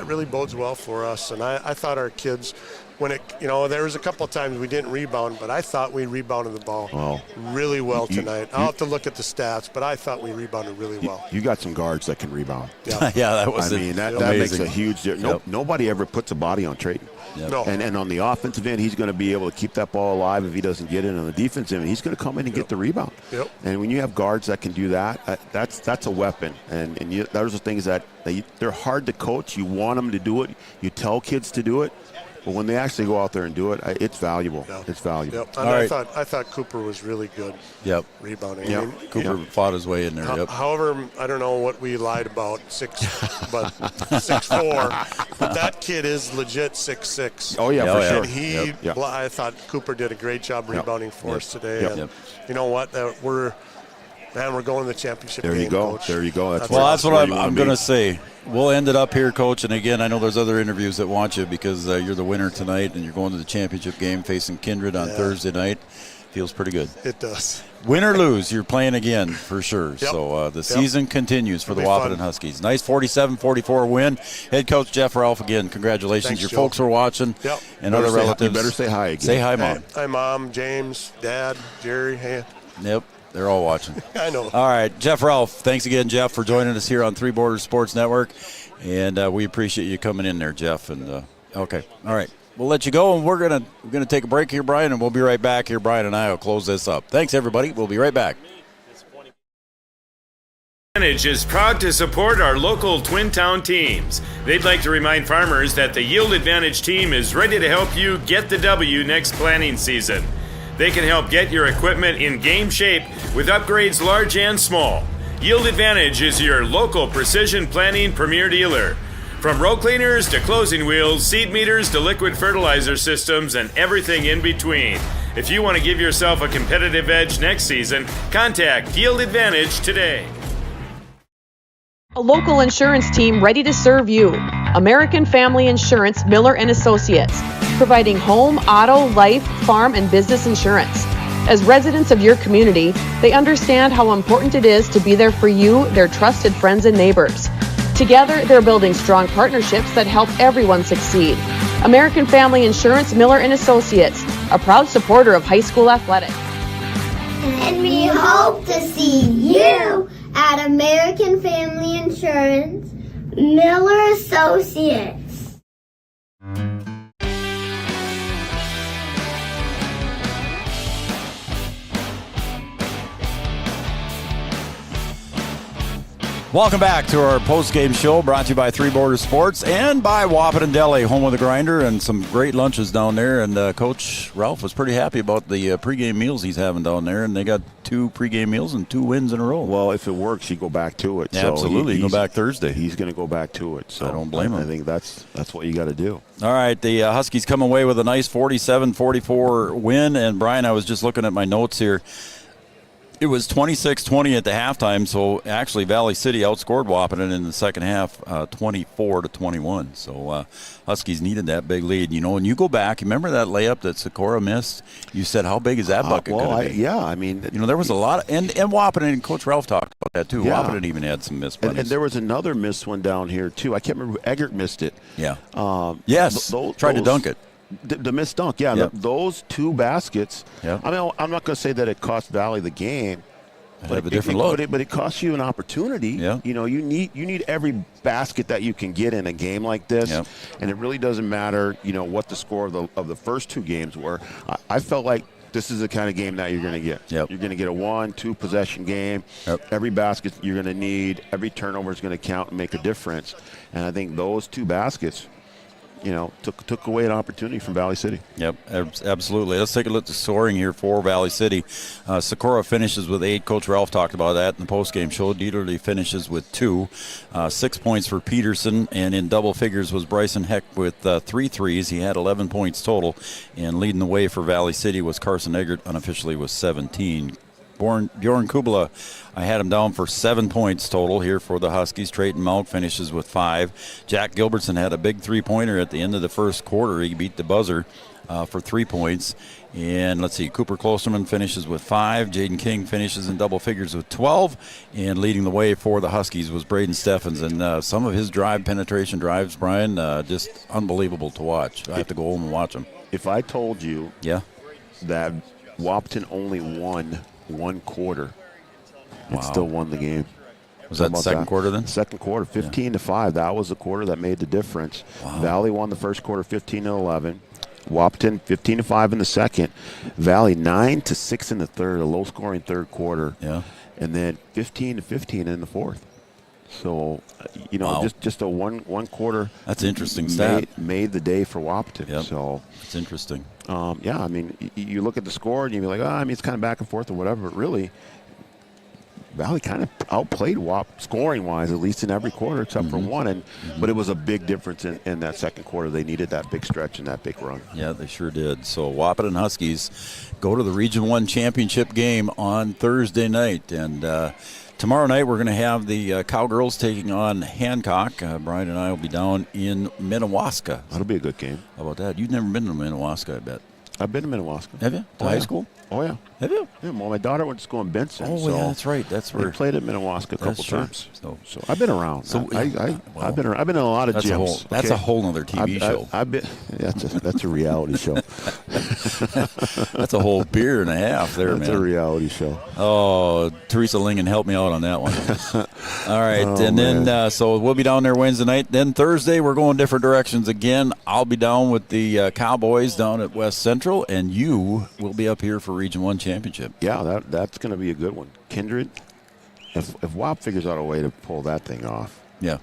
really bodes well for us. And I thought our kids, there was a couple of times we didn't rebound, but I thought we rebounded the ball really well tonight. I'll have to look at the stats, but I thought we rebounded really well. You got some guards that can rebound. Yeah, that was that makes a huge difference. Nobody ever puts a body on Trayton. Yep. No. And on the offensive end, he's going to be able to keep that ball alive if he doesn't get it. On the defensive end, he's going to come in and get the rebound. Yep. And when you have guards that can do that, that's a weapon. And those are things that they're hard to coach. You want them to do it. You tell kids to do it. But when they actually go out there and do it, it's valuable. Yeah. It's valuable. Yep. And I thought Cooper was really good. Yep. Rebounding. Yep. Cooper fought his way in there. However, I don't know what we lied about, 6'4". But that kid is legit 6'6". Oh, yeah, for sure. And he, I thought Cooper did a great job rebounding for us today. And you know what? We're going to the championship game. There you go. Coach. There you go. That's what I'm going to say. We'll end it up here, Coach. And, again, I know there's other interviews that want you because you're the winner tonight and you're going to the championship game facing Kindred on Thursday night. Feels pretty good. It does. Win or lose, you're playing again for sure. Yep. So the season continues for the Wahpeton Huskies. Nice 47-44 win. Head coach Jeff Ralph, again, congratulations. Thanks, Your Joe. folks are watching and other relatives. You better say hi again. Say hi, Mom. Hi, Mom, James, Dad, Jerry. Hey. Yep. They're all watching. I know. All right, Jeff Ralph, thanks again, Jeff, for joining us here on Three Borders Sports Network. And we appreciate you coming in there, Jeff. And okay. All right. we'll let you go, and we're gonna take a break here, Brian, and we'll be right back here. Brian and I will close this up. Thanks, everybody. We'll be right back. Advantage is proud to support our local Twin Town teams. They'd like to remind farmers that the Yield Advantage team is ready to help you get the W next planting season. They can help get your equipment in game shape with upgrades large and small. Yield Advantage is your local precision planting premier dealer. From row cleaners to closing wheels, seed meters to liquid fertilizer systems, and everything in between. If you want to give yourself a competitive edge next season, contact Yield Advantage today. A local insurance team ready to serve you. American Family Insurance, Miller & Associates, providing home, auto, life, farm, and business insurance. As residents of your community, they understand how important it is to be there for you, their trusted friends and neighbors. Together, they're building strong partnerships that help everyone succeed. American Family Insurance, Miller & Associates, a proud supporter of high school athletics. And we hope to see you at American Family Insurance, Miller Associates. Welcome back to our post-game show, brought to you by Three Borders Sports and by Wahpeton Deli, home of the grinder, and some great lunches down there. And Coach Ralph was pretty happy about the pregame meals he's having down there, and they got 2 pregame meals and 2 wins in a row. Well, if it works, you go back to it. Yeah, so absolutely, you go back Thursday. He's going to go back to it. So I don't blame him. I think that's what you got to do. All right, the Huskies come away with a nice 47-44 win. And Brian, I was just looking at my notes here. It was 26-20 at the halftime, so actually Valley City outscored Wahpeton in the second half, 24-21. So Huskies needed that big lead. You know, when you go back, remember that layup that Sikora missed? You said, how big is that bucket going to be? Yeah, I mean, you know, there was a lot of, and Wahpeton, and Coach Ralph talked about that too. Yeah. Wahpeton even had some missed bunnies. And there was another missed one down here too. I can't remember who. Eggert missed it. Yeah. Yes. Tried to dunk it. The missed dunk, yeah. Yep. Those 2 baskets. Yep. I mean, I'm not going to say that it cost Valley the game, but it costs you an opportunity. Yeah. You know, you need every basket that you can get in a game like this, Yep. and it really doesn't matter, you know, what the score of the first 2 games were. I felt like this is the kind of game that you're going to get. Yep. You're going to get a 1-2 possession game. Yep. Every basket you're going to need, every turnover is going to count and make a difference. And I think those 2 baskets, you know, took away an opportunity from Valley City. Yep, absolutely. Let's take a look at the scoring here for Valley City. Sikora finishes with 8. Coach Ralph talked about that in the postgame show. Dieterle finishes with 2. 6 points for Peterson, and in double figures was Bryson Heck with 3 threes. He had 11 points total, and leading the way for Valley City was Carson Eggert, unofficially with 17. Bjorn Kubala, I had him down for 7 points total here for the Huskies. Trayton Malk finishes with 5. Jack Gilbertson had a big 3-pointer at the end of the first quarter. He beat the buzzer for 3 points. And let's see, Cooper Klosterman finishes with 5. Jaden King finishes in double figures with 12. And leading the way for the Huskies was Braden Steffens. And some of his penetration drives, Brian, just unbelievable to watch. I have to go home and watch them. If I told you that Wahpeton only won 1 quarter, and still won the game. Was that the second quarter then? Second quarter, 15-5. That was the quarter that made the difference. Wow. Valley won the first quarter 15-11. Wahpeton 15-5 in the second. Valley 9-6 in the third, a low-scoring third quarter. Yeah. And then 15-15 in the fourth. So, you know, just a one quarter. That's an interesting stat. Made the day for Wahpeton. Yep. So it's interesting. Yeah, I mean, you look at the score and you'd be like, I mean, it's kind of back and forth or whatever. But really, Valley kind of outplayed WAP scoring-wise, at least in every quarter except for one. But it was a big difference in that second quarter. They needed that big stretch and that big run. Yeah, they sure did. So Wahpeton Huskies go to the Region 1 championship game on Thursday night. And tomorrow night we're going to have the Cowgirls taking on Hancock. Brian and I will be down in Minnewaska. That'll be a good game. How about that? You've never been to Minnewaska, I bet. I've been to Minnewaska. Have you? To high school? Oh, yeah. Have you? Yeah, well, my daughter went to school in Benson. Oh, yeah, that's right. That's where we played at Minnewaska a couple true. times. So I've been around. So I've been in a lot of gyms. That's a whole other TV show. I've been. That's a reality show. That's a whole beer and a half there, man. That's a reality show. Oh, Teresa Lingen, help me out on that one. All right, then so we'll be down there Wednesday night. Then Thursday, we're going different directions again. I'll be down with the Cowboys down at West Central, and you will be up here for Region 1 Championship. Yeah, that's going to be a good one. Kindred, if WAP figures out a way to pull that thing off. Yeah.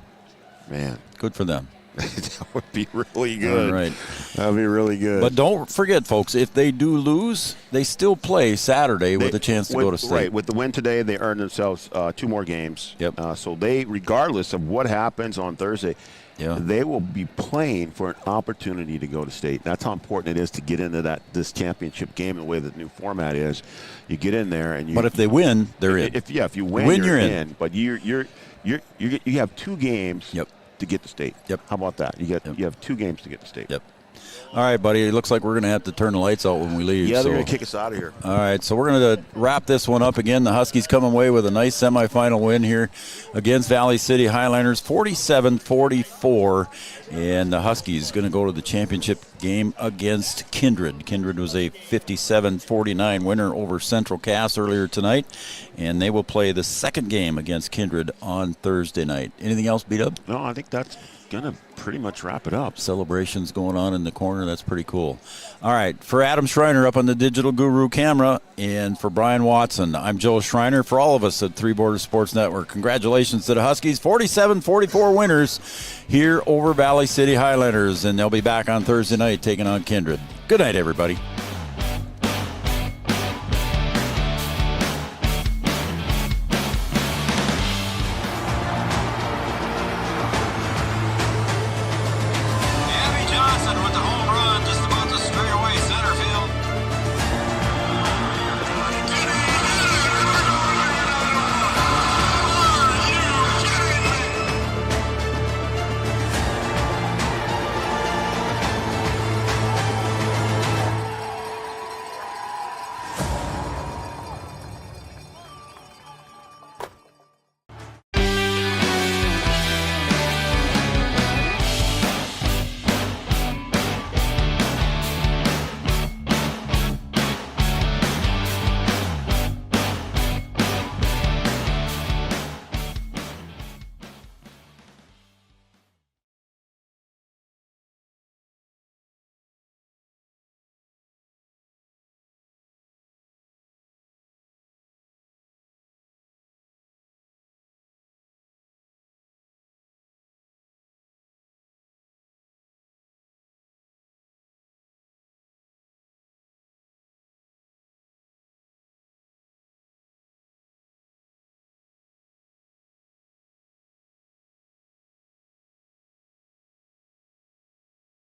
Man. Good for them. That would be really good. All right. That would be really good. But don't forget, folks, if they do lose, they still play Saturday with a chance to go to state. Right. With the win today, they earn themselves 2 more games. Yep. So they, regardless of what happens on Thursday, they will be playing for an opportunity to go to state. That's how important it is to get into this championship game the way the new format is. You get in there and you. But if they win, they're in. If you win, you're in. But you have 2 games. Yep. To get to state. Yep. How about that? You have 2 games to get to state. Yep. All right, buddy. It looks like we're going to have to turn the lights out when we leave. Yeah, they're going to kick us out of here. All right, so we're going to wrap this one up again. The Huskies come away with a nice semifinal win here against Valley City Highlanders, 47-44. And the Huskies going to go to the championship game against Kindred. Kindred was a 57-49 winner over Central Cass earlier tonight. And they will play the second game against Kindred on Thursday night. Anything else, B-Dub? No, I think that's going to pretty much wrap it up. Celebrations going on in the corner. That's pretty cool. All right, for Adam Schreiner up on the Digital Guru camera, and for Brian Watson, I'm Joe Schreiner. For all of us at Three Borders Sports Network, congratulations to the Huskies, 47-44 winners here over Valley City Highlanders, and they'll be back on Thursday night taking on Kindred. Good night, everybody.